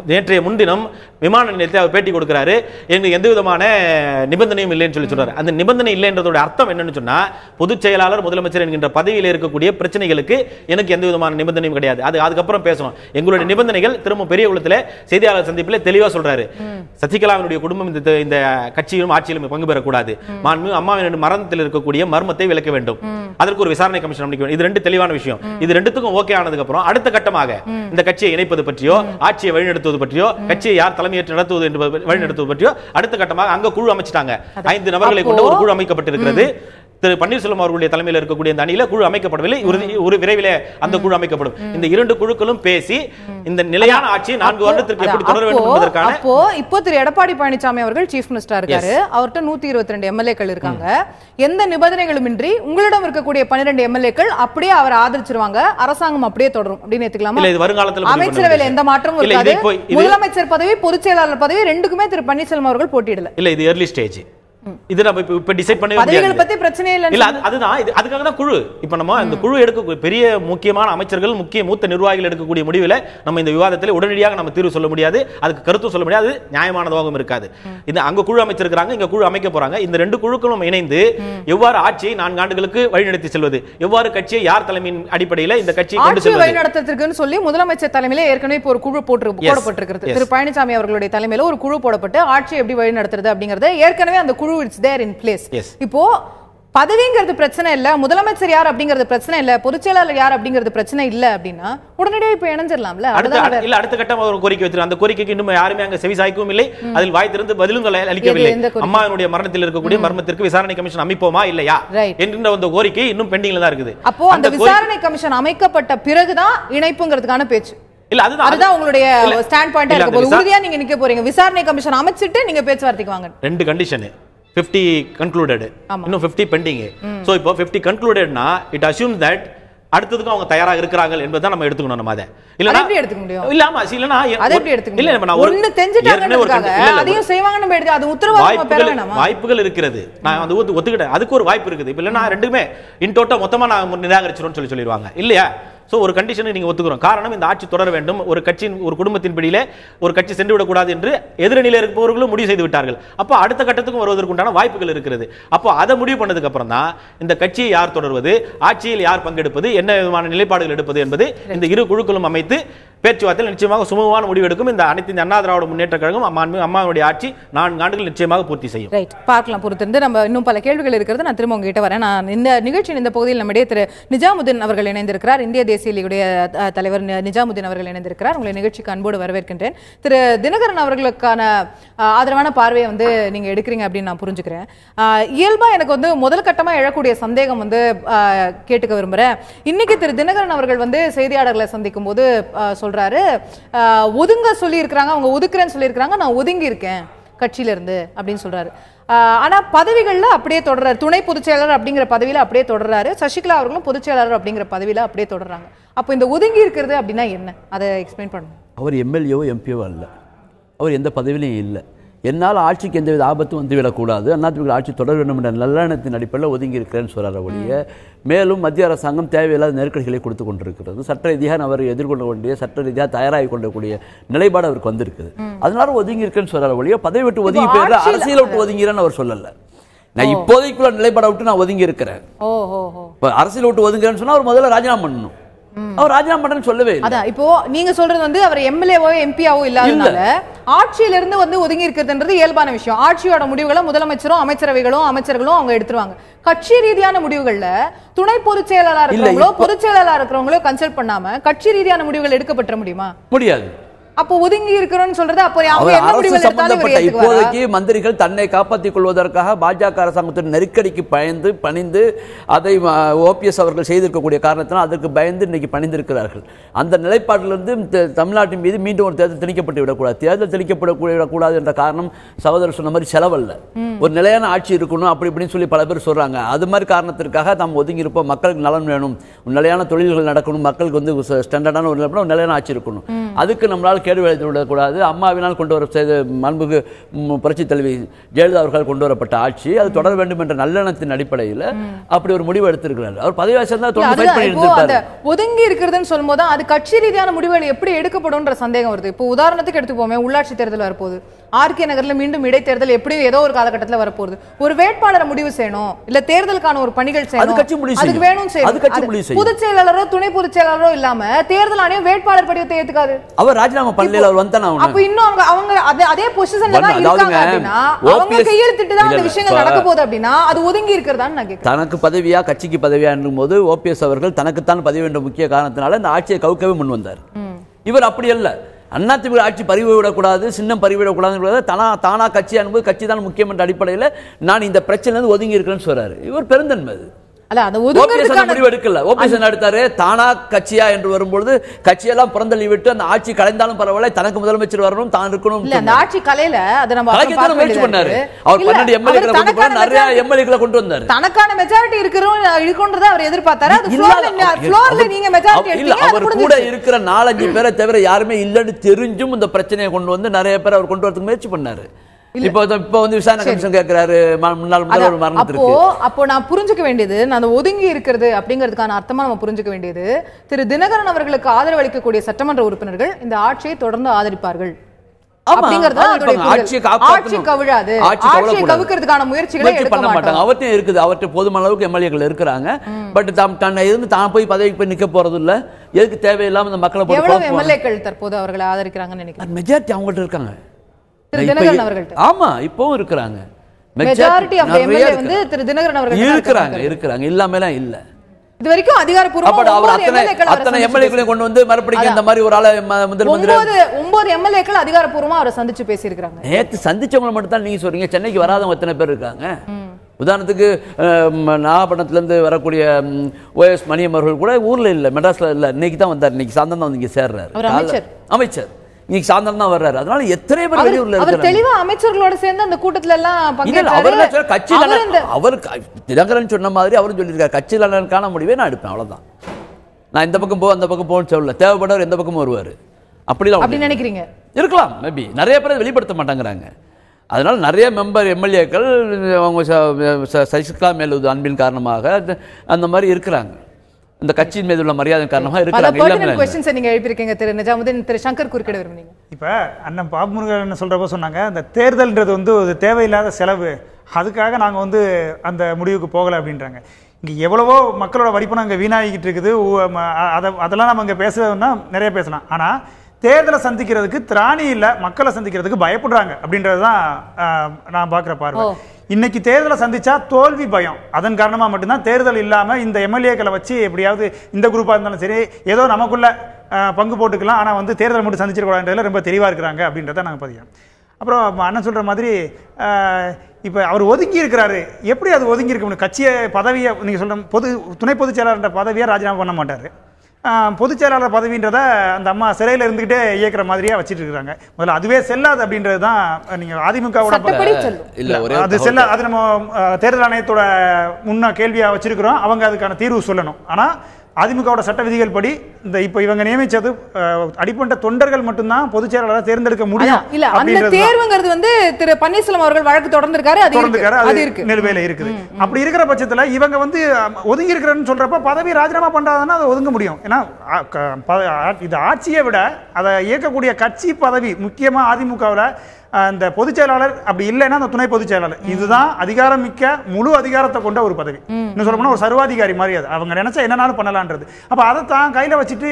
நேற்றைய முன்தினம் விமான நிலையத்தில் அவர் பேட்டி கொடுக்கிறாரு, எங்களுக்கு எந்த விதமான நிபந்தனையும் இல்லைன்னு சொல்லி சொல்றாரு. அந்த நிபந்தனை இல்லைன்றதோட அர்த்தம் என்னன்னு சொன்னா, பொதுச் செயலாளர் முதலமைச்சர் என்கின்ற பதவியில் இருக்கக்கூடிய பிரச்சனைகளுக்கு எனக்கு எந்த விதமான நிபந்தனையும் கிடையாது. அதுக்கப்புறம் பேசணும். எங்களுடைய நிபந்தனைகள் திரும்ப பெரிய குளத்தில் செய்தியாளர் சந்திப்பில் தெளிவா சொல்றாரு. சசிகலாவினுடைய குடும்பம் இந்த கட்சியிலும் ஆட்சியிலும் பங்கு பெறக்கூடாது. அம்மாவின் மரணத்தில் இருக்கக்கூடிய மர்மத்தை விளக்க வேண்டும். அதற்கு ஒரு விசாரணை கமிஷன் அமைக்க வேண்டும். இது 2 தெளிவான விஷயம். இது 2த்துக்கும் ஓகே ஆனதுக்கு அப்புறம் அடுத்த கட்டமாக இந்த கட்சியை இணைப்பது பற்றியோ, ஆட்சியை வழிநடத்துவது பற்றியோ, கட்சியை யார் தலைமையேற்று நடத்துவது என்று வழிநடத்துவது பற்றியோ அடுத்த கட்டமாக அங்க குழு அமைச்சிட்டாங்க. 5 நபர்களை கொண்ட ஒரு குழு அமைக்கப்பட்டிருக்கிறது. திரு பன்னீர்செல்வம் அவர்களுடைய தலைமையில் இருக்கக்கூடிய இந்த அணியில குழு அமைக்கப்படவில்லை. ஒரு விரைவில் அந்த குழு அமைக்கப்படும். இந்த 2 குழுக்களும் பேசி இந்த நிலையான ஆட்சி 4 வருடத்திற்கு எப்படி தொடர வேண்டும் என்பதற்கான இப்போ திரு எடப்பாடி பழனிசாமி அவர்கள் சீஃப் மினிஸ்டரா இருக்காரு. அவர்ட்ட 122 எம்எல்ஏக்கள் இருக்காங்க. எந்த நிபந்தனைகளுமின்றி உங்களிடம் இருக்கக்கூடிய 12 எம்எல்ஏக்கள் அப்படியே அவர் ஆதரிச்சிருவாங்க, அரசாங்கம் அப்படியே தொடரும் அப்படின்னு ஏத்துக்கலாமா? இல்ல இது வருங்காலத்தில் அமைச்சரவையில் எந்த மாற்றமும் இருக்காது. முதலமைச்சர் பதவி, பொதுச் செயலாளர் பதவி 2க்குமே திரு பன்னீர்செல்வம் அவர்கள் போட்டியிடல. இல்ல இது early stage. இது நம்ம இப்ப டிசைட் பண்ணவே முடியாது. பதவிகள் பத்தி பிரச்சனை இல்ல. இல்ல அதுதான் அதுக்காக தான் குழு. இப்ப நம்ம இந்த குழு எடுக்க பெரிய முக்கியமான அமைச்சர்கள், மூத்த நிர்வாகிகள் எடுக்கக்கூடிய முடிவுல நம்ம இந்த விவாதத்தில் உடனடியாக நம்ம தீர்வு சொல்ல முடியாது, அதுக்கு கருத்து சொல்ல முடியாது, நியாயமானதாகவும் இருக்காது. இது அங்க குழு அமைச்சிருக்காங்க, இங்க குழு அமைக்க போறாங்க. இந்த 2 குழுக்களும் இணைந்து எவ்வாறு ஆட்சியை 4 ஆண்டுகளுக்கு வழிநடத்தி செல்வது, எவ்வாறு கட்சியை யார் தலைமையின் அடிப்படையில் இந்த கட்சியை கொண்டு செல்வது வழிநடத்துறதுக்குன்னு சொல்லி முதலமைச்சர் தலைமையில ஏற்கனவே ஒரு குழு போடப்பட்டிருக்கிறது. திரு பழனிசாமி அவர்களுடைய தலைமையில ஒரு குழு போடப்பட்டு ஆட்சியை எப்படி வழிநடத்துறது அப்படிங்கறத ஏற்கனவே அந்த குழு இட்ஸ் தேர் இன் பிளேஸ். இப்போ பதவிங்கிறது பிரச்சனை இல்ல, முதலமைச்சர் யார் அப்படிங்கிறது பிரச்சனை இல்ல, பொதுச் செயலாளர் யார் அப்படிங்கிறது பிரச்சனை இல்ல அப்படின்னா உடனடியாக இப்ப இணைஞ்சிடலாம்ல. அடுத்த கட்டம் ஒரு கோரிக்கை வச்சிருக்காங்க. அந்த கோரிக்கைக்கு இன்னும் யாருமே அங்க செவி சாய்க்கவும் இல்லை, அதில் வாய் திறந்து பதிலும் அளிக்கவில்லை. அம்மாவினுடைய மரணத்தில் இருக்கக்கூடிய மர்மத்திற்கு விசாரணை கமிஷன் அமைப்போமா இல்லையா என்கின்ற அந்த கோரிக்கை இன்னும் பெண்டிங்ல தான் இருக்குது. அப்போ அந்த விசாரணை கமிஷன் அமைக்கப்பட்ட பிறகுதான் இணைப்புங்கிறதுக்கான பேச்சு. இல்ல அதுதான் உங்களுடைய ஸ்டாண்ட் பாயிண்டா இருக்க போது உறுதியா நீங்க நிக்க போறீங்க. விசாரணை கமிஷன் அமைச்சிட்டு நீங்க பேச்சுவார்த்தைக்கு வாங்க. 2 கண்டிஷன். 50 concluded, இன்னும் 50 பெண்டிங். சோ இப்போ 50 concludedனா இட் அஸ்யூம்ஸ் தட் அடுத்ததுக்கு அவங்க தயாராக இருக்கிறாங்க என்பதை நம்ம எடுத்துக்கணும். நம்ம அதை இல்லனா எப்படி எடுத்துக்க முடியும்? இல்ல ஆமா இல்லனா அதை எப்படி எடுத்துக்க முடியும்? இல்ல நான் ஒன்னு தெரிஞ்சிட்டாங்கன்றதுக்காக அதையும் செய்வாங்கன்னு எடுத்து அது உத்தரவாதமா பெற வேண்டாமா? வாய்ப்புகள் இருக்குது. நான் வந்து ஒத்துக்கிட்டேன். அதுக்கு ஒரு வாய்ப்பு இருக்குது. இப்ப இல்லனா ரெண்டுமே இன் டோட்டல் மொத்தமா நான் நிராகரிச்சிரோன்னு சொல்லிடுவாங்க இல்லையா? சோ ஒரு கண்டிஷனை நீங்க ஒத்துக்கிறோம். காரணம் இந்த ஆட்சி தொடர வேண்டும், ஒரு கட்சியின் ஒரு குடும்பத்தின் பிடியிலே ஒரு கட்சி சென்று விடக்கூடாது என்று எதிரணியில் இருப்பவர்களும் முடிவு செய்து விட்டார்கள். அப்போ அடுத்த கட்டத்துக்கும் வருவதற்குண்டான வாய்ப்புகள் இருக்கிறது. அப்போ அதை முடிவு பண்ணதுக்கு அப்புறம் தான் இந்த கட்சியை யார் தொடர்வது, ஆட்சியில் யார் பங்கெடுப்பது, என்ன விதமான நிலைப்பாடுகள் எடுப்பது என்பது இந்த 2 குழுக்களும் அமைத்து பேச்சுவார்த்தையில் நிச்சயமாக சுமூகமான முடிவு எடுக்கும். இந்த அனைத்து அண்ணா திராவிட முன்னேற்ற கழகம் அம்மாவுடைய ஆட்சி 4 ஆண்டுகள் நிச்சயமாக பூர்த்தி செய்யும். ரைட், பார்க்கலாம் பொறுத்திருந்து. நம்ம இன்னும் பல கேள்விகள் இருக்கிறது. நான் திரும்ப உங்ககிட்ட வரேன். நான் இந்த நிகழ்ச்சியின் இந்த பகுதியில் நம்முடைய திரு நிஜாமுதீன் அவர்கள் இணைந்திருக்கிறார். இந்திய தேசிய லீகுடைய தலைவர் நிஜாமுதீன் அவர்கள் இணைந்திருக்கிறார். உங்களை நிகழ்ச்சிக்கு அன்போடு வரவேற்கின்றேன். திரு தினகரன் அவர்களுக்கான ஆதரவான பார்வையை வந்து நீங்க எடுக்கிறீங்க அப்படின்னு நான் புரிஞ்சுக்கிறேன். இயல்பா எனக்கு வந்து முதல் கட்டமா எழக்கூடிய சந்தேகம் வந்து கேட்டுக்க விரும்புறேன். இன்னைக்கு திரு தினகரன் அவர்கள் வந்து செய்தியாளர்களை சந்திக்கும் போது சொல்றாரு, ஒதுங்க சொல்லி இருக்கிறாங்க, அவங்க ஒதுக்குறேன்னு சொல்லி இருக்காங்க, நான் ஒதுங்கி இருக்கேன் கட்சியில இருந்து அப்படின்னு சொல்றாரு. ஆனா பதவிகள்ல அப்படியே தொடர்றாரு. துணை பொதுச் செயலாளர் அப்படிங்கிற பதவியில அப்படியே தொடர்றாரு. சசிகலா அவர்களும் பொதுச் செயலாளர் அப்படிங்கிற பதவியில அப்படியே தொடர்றாங்க. அப்போ இந்த ஒதுங்கி இருக்கிறது அப்படின்னா என்ன, அதை எக்ஸ்பிளைன் பண்ணுங்க. அவர் எம்எல்ஏவோ எம்பியோ அல்ல, அவர் எந்த பதவியிலையும் இல்லை. என்னால் ஆட்சிக்கு எந்தவித ஆபத்தும் வந்துவிடக்கூடாது, அதிமுக ஆட்சி தொடர வேண்டும் என்ற நல்லெண்ணத்தின் அடிப்படையில் ஒதுங்கி இருக்கிறேன்னு சொல்கிற ஒழிய, மேலும் மத்திய அரசாங்கம் தேவையில்லாத நெருக்கடிகளை கொடுத்து கொண்டிருக்கிறது. சட்ட ரீதியாக அவர் எதிர்கொள்ள வேண்டிய, சட்ட ரீதியாக தயாராகி கொள்ளக்கூடிய நிலைப்பாடு அவருக்கு வந்திருக்குது. அதனால ஒதுங்கி இருக்கேன்னு சொல்கிற ஒழிய, பதவி விட்டு ஒதுங்கி போயிடுற, அரசியலை விட்டு ஒதுங்கிறேன்னு அவர் சொல்லலை. நான் இப்போதைக்குள்ள நிலைப்பாடை விட்டு நான் ஒதுங்கி இருக்கிறேன். இப்போ அரசியல் விட்டு ஒதுங்குறேன்னு சொன்னா அவர் முதல்ல ராஜினாமா பண்ணணும். அவர் ராஜினாமா பண்ணன்னு சொல்லவே இல்லை. அதான் இப்போ நீங்க சொல்றது வந்து அவர் எம்எல்ஏவோ எம்பியாவோ இல்லாதனால ஆட்சியில இருந்து வந்து ஒதுங்கி இருக்கிறதுன்றது இயல்பான விஷயம். ஆட்சியோட முடிவுகளை முதலமைச்சரும் அமைச்சர்களும் அவங்க எடுத்துருவாங்க. கட்சி ரீதியான முடிவுகள்ல துணை பொதுச் செயலாளர் இருக்கிறவங்களோ பொதுச் செயலாளர் இருக்கிறவங்களோ கன்சல்ட் பண்ணாம கட்சி ரீதியான முடிவுகள் எடுக்கப்பட்ட முடியுமா? முடியாது. அப்போ ஒதுங்கி இருக்கிறோம்னு சொல்றது அப்போ அவங்க என்ன முடிவுகள் சம்பந்தப்பட்ட இப்போதைக்கு மந்திரிகள் தன்னை காப்பாற்றிக் கொள்வதற்காக பாஜக அரசாங்கத்தின் நெருக்கடிக்கு பணிந்து அதை ஓபிஎஸ் அவர்கள் செய்திருக்கக்கூடிய காரணத்தினால் அதற்கு பயந்து இன்னைக்கு பணிந்திருக்கிறார்கள். அந்த நிலைப்பாட்டிலிருந்து தமிழ்நாட்டின் மீது மீண்டும் ஒரு தேர்தல் திணிக்கப்பட்டு விடக்கூடாது. தேர்தல் திணிக்கப்படக்கூடாது என்ற காரணம் சகோதரர் சொன்ன மாதிரி செலவல்ல. ஒரு நிலையான ஆட்சி இருக்கணும் அப்படி இப்படின்னு சொல்லி பல பேர் சொல்றாங்க. அது மாதிரி காரணத்திற்காக நாம் ஒதுங்கி இருப்போம். மக்களுக்கு நலன் வேணும், நிலையான தொழில்கள் நடக்கணும், மக்களுக்கு வந்து ஸ்டாண்டர்டான ஒரு நிலையான ஆட்சி இருக்கணும். அதுக்கு நம்மளால் கேடு விளைத்து விடக்கூடாது. அம்மாவினால் கொண்டு வர செய்த மாண்புமிகு புரட்சி தலைவி ஜெயலலிதா அவர்கள் கொண்டு வரப்பட்ட ஆட்சி அது தொடர வேண்டும் என்ற நல்லெண்ணத்தின் அடிப்படையில் அப்படி ஒரு முடிவு எடுத்திருக்கிறார். அவர் பதவி ஒதுங்கி இருக்கிறதுன்னு சொல்லும்போது அது கட்சி ரீதியான முடிவுகள் எப்படி எடுக்கப்படும்ன்ற சந்தேகம் வருது. இப்போ உதாரணத்துக்கு எடுத்துப்போமே, உள்ளாட்சி தேர்தல் வரப்போகுது. ஆர்கே நகர்ல மீண்டும் இடைத்தேர்தல் எப்படியும் ஏதோ ஒரு காலகட்டத்தில் வரப்போகுது. ஒரு வேட்பாளரை முடிவு செய்யணும், இல்ல தேர்தலுக்கான ஒரு பணிகள் செய்யணும், அதுக்கு வேணும் செய்யணும். பொதுச் செயலாளரோ துணை பொதுச் செயலாளரோ இல்லாம தேர்தல் ஆணையம் வேட்பாளர் படிவத்தை ஏத்துக்காது. அவர் ராஜினாமா பண்ணல, அவர் வந்தானா? அப்ப இன்னும் அவங்க அதே பொசிஷன்ல தான் இருக்காங்க அப்படினா அவங்க கையெழுத்திட்டு தான் அந்த விஷயங்கள் நடக்க போகுது அப்படினா அது ஒதுங்கி இருக்கிறதான்னு நான் கேக்குறேன். தனக்கு பதவியா கட்சிக்கு பதவியா என்னும்போது ஓபிஎஸ் அவர்கள் தனக்குத்தான் பதவி என்ற முக்கிய காரணத்தினால இந்த ஆட்சியை கவுக்கவே முன் வந்தார். இவர் அப்படி அல்ல. அதிமுக ஆட்சி பறிவு விடக்கூடாது, சின்னம் பறிவிடக்கூடாது, தானா கட்சி அனுபவம் கட்சி தான் முக்கியம் என்ற அடிப்படையில் நான் இந்த பிரச்சனை ஒதுங்கி இருக்கிறேன்னு சொல்றாரு. இவர் பெருந்தன்மை. முடிவு எடுக்கல. ஓபிஎஸ் எடுத்தாரு தானா கட்சியா என்று வரும்போது கட்சியெல்லாம் புறந்தள்ளி விட்டு அந்த ஆட்சி கலைந்தாலும் பரவாயில்ல, தனக்கு முதலமைச்சர் வரணும், தான் இருக்கணும். அந்த ஆட்சி கலையில அதை நம்ம முயற்சி பண்ணாரு. அவர் 12 எம்எல்ஏக்களை கொண்டு போய் நிறைய எம்எல்ஏக்களை கொண்டு வந்தாரு. தனக்கான மெஜாரிட்டி இருக்குன்றத அவர் எதிர்பார்த்தாரு. அது ஃப்ளோர்ல நீங்க மெஜாரிட்டி எடுத்தீங்க. அவர் கூட இருக்கிற 4-5 பேரை தவிர யாருமே இல்லன்னு தெரிஞ்சும் இந்த பிரச்சனையை கொண்டு வந்து நிறைய பேர் அவர் கொண்டு வரதுக்கு முயற்சி பண்ணாரு. இப்போ வந்து விசாரணை கமிஷன் கேட்கிறாரு, முன்னாள் முதல்வர் மரணத்திற்கு. அப்போ நான் புரிஞ்சுக்க வேண்டியது, நான் ஒதுங்கி இருக்கிறது அப்படிங்கிறதுக்கான அர்த்தமா நம்ம புரிஞ்சுக்க வேண்டியது, திரு தினகரன் அவர்களுக்கு ஆதரவு அளிக்கக்கூடிய சட்டமன்ற உறுப்பினர்கள் இந்த ஆட்சியை தொடர்ந்து ஆதரிப்பார்கள். அவர்கிட்ட போதுமான அளவுக்கு எம்எல்ஏக்கள் இருக்கிறாங்க. பட் தான் இருந்து தான் போய் பதவிக்கு போய் நிக்க போறது இல்ல. எதுக்கு தேவையில்லாம இந்த மக்களை எவ்வளவு எம்எல்ஏக்கள் தற்போது அவர்களை ஆதரிக்கிறாங்கன்னு நினைக்கிறேன். மெஜாரிட்டி அவங்கள்ட்ட இருக்காங்க. ஆமா, இப்பவும் இருக்கிறாங்க. மெஜாரிட்டி ஆஃப் தி எம்எல்ஏ வந்து திரு தினகரன் அவர்கள் இருக்கிறாங்க. இல்லாமலாம் இல்ல. இது வரைக்கும் அதிகாரப்பூர்வமா அத்தனை எம்எல்ஏக்களை கொண்டு வந்து மறுபடியும் இந்த மாதிரி ஒரு ஆளை முதல் மந்திரி 9 எம்எல்ஏக்கள் அதிகாரப்பூர்வமா அவரை சந்திச்சு பேசி இருக்காங்க. நேத்து சந்திச்சவங்க மட்டும் தான் நீங்க சொல்றீங்க. சென்னைக்கு வராதவங்க எத்தனை பேர் இருக்காங்க? உதாரணத்துக்கு நாகப்பட்டினத்துல இருந்து வரக்கூடிய OS மணியம் அவர்கள் கூட ஊர்ல இல்ல, மெட்ராஸ்ல இல்ல. இன்னைக்கு தான் வந்தார். இன்னைக்கு சாயந்தரம் தான் இங்க சேர்றாரு. அமைச்சர் இன்னைக்கு சாயந்தரம் தான் வர்றாரு. அதனால எத்தனை பேர் வெளியூர்ல இருக்காங்க. அவர் தெளிவா அமைச்சர்களோட சேர்ந்து அந்த கூட்டத்துல எல்லாம் பங்கேற்றாரு. கட்சியில அவர் தினகரன் சொன்ன மாதிரி அவரும் சொல்லியிருக்காரு, கட்சியில காண முடிவே நான் எடுப்பேன், அவ்வளவுதான். நான் இந்த பக்கம் அந்த பக்கம் போன்னு சொல்லல. தேவைப்படவர் எந்த பக்கமும் வருவாரு. அப்படி நினைக்கிறீங்க? இருக்கலாம். மேபி நிறைய பேர் வெளிப்படுத்த மாட்டாங்கிறாங்க. அதனால நிறைய எம்எல்ஏக்கள் அவங்க சசிகலா மேல் அன்பின் காரணமாக அந்த மாதிரி இருக்கிறாங்க. இந்த கட்சியின் மீது உள்ள மரியாதை காரணமாக இருக்கிறாங்க. நீங்க எழுப்பியிருக்கீங்க திரு நிஜாமுதீன். திரு சங்கர் குறுக்கிட விரும்புறீங்க. இப்ப அண்ணன் பாபுமுருகன் சொல்றப்ப சொன்னாங்க, அந்த தேர்தல்ன்றது வந்து ஒரு தேவையில்லாத செலவு, அதுக்காக நாங்க வந்து அந்த முடிவுக்கு போகல அப்படின்றாங்க. இங்க எவ்வளவோ மக்களோட வரிப்பணம் அங்கே வீணாகிக்கிட்டு இருக்குது. அதெல்லாம் நம்ம இங்க பேசுறதுன்னா நிறைய பேசலாம். ஆனா தேர்தலை சந்திக்கிறதுக்கு திராணி இல்ல, மக்களை சந்திக்கிறதுக்கு பயப்படுறாங்க அப்படின்றது தான் நான் பார்க்குற பார்வை. இன்னைக்கு தேர்தலை சந்திச்சா தோல்வி பயம், அதன் காரணமா மட்டும்தான் தேர்தல் இல்லாம இந்த எம்எல்ஏக்களை வச்சு எப்படியாவது இந்த குரூப்பா இருந்தாலும் சரி ஏதோ நமக்குள்ள பங்கு போட்டுக்கலாம், ஆனா வந்து தேர்தலை மட்டும் சந்திச்சிடக்கூடாதுன்றதுல ரொம்ப தெளிவா இருக்கிறாங்க அப்படின்றத நாங்கள் பதிக்கிறோம். அப்புறம் அண்ணன் சொல்ற மாதிரி இப்போ அவர் ஒதுங்கி இருக்கிறாரு. எப்படி அது ஒதுங்கி இருக்க முடியும்? கட்சியை பதவியை நீங்க சொல்ற துணை பொதுச் செயலாளர் பதவியை ராஜினாமா பண்ண மாட்டாரு. பொதுச் செயலாளர் பதவின்றத அந்த அம்மா சிறையில் இருந்துகிட்டே இயக்குற மாதிரியா வச்சிட்டு இருக்காங்க. முதல்ல அதுவே செல்லாது அப்படின்றது தான் நீங்க அதிமுகவோட அது செல்ல, அது நம்ம தேர்தல் ஆணையத்தோட முன்ன கேள்வியா வச்சிருக்கிறோம். அவங்க அதுக்கான தீர்வு சொல்லணும். ஆனா அதிமுகவோட சட்ட விதிகள் படி இந்த இப்ப இவங்க நியமிச்சது அடிப்பட்ட தொண்டர்கள் மட்டும்தான் பொதுச் செயலாளரை தேர்ந்தெடுக்க முடியும். இல்ல அந்த தேர்வுங்கிறது வந்து திரு பன்னீர்செல்வம் அவர்கள் வழக்கு தொடர்ந்திருக்காரு, அது இருக்கு, நிலுவையில இருக்குது. அப்படி இருக்கிற பட்சத்துல இவங்க வந்து ஒதுங்கி இருக்கிறன்னு சொல்றப்ப பதவி ராஜினாமா பண்றாங்கன்னா அதை ஒதுங்க முடியும். ஏன்னா இது ஆட்சியை விட அதை இயக்கக்கூடிய கட்சி பதவி முக்கியமா அதிமுகவில் அந்த பொதுச் செயலாளர் அப்படி இல்லைன்னா அந்த துணை பொதுச் செயலாளர் இதுதான் அதிகாரமிக்க முழு அதிகாரத்தை கொண்ட ஒரு பதவி. இன்னும் சொல்ல போனால் ஒரு சர்வாதிகாரி மாதிரி அது. அவங்க நினைச்சா என்னன்னாலும் பண்ணலான்றது. அப்போ அதை தான் கையில் வச்சுட்டு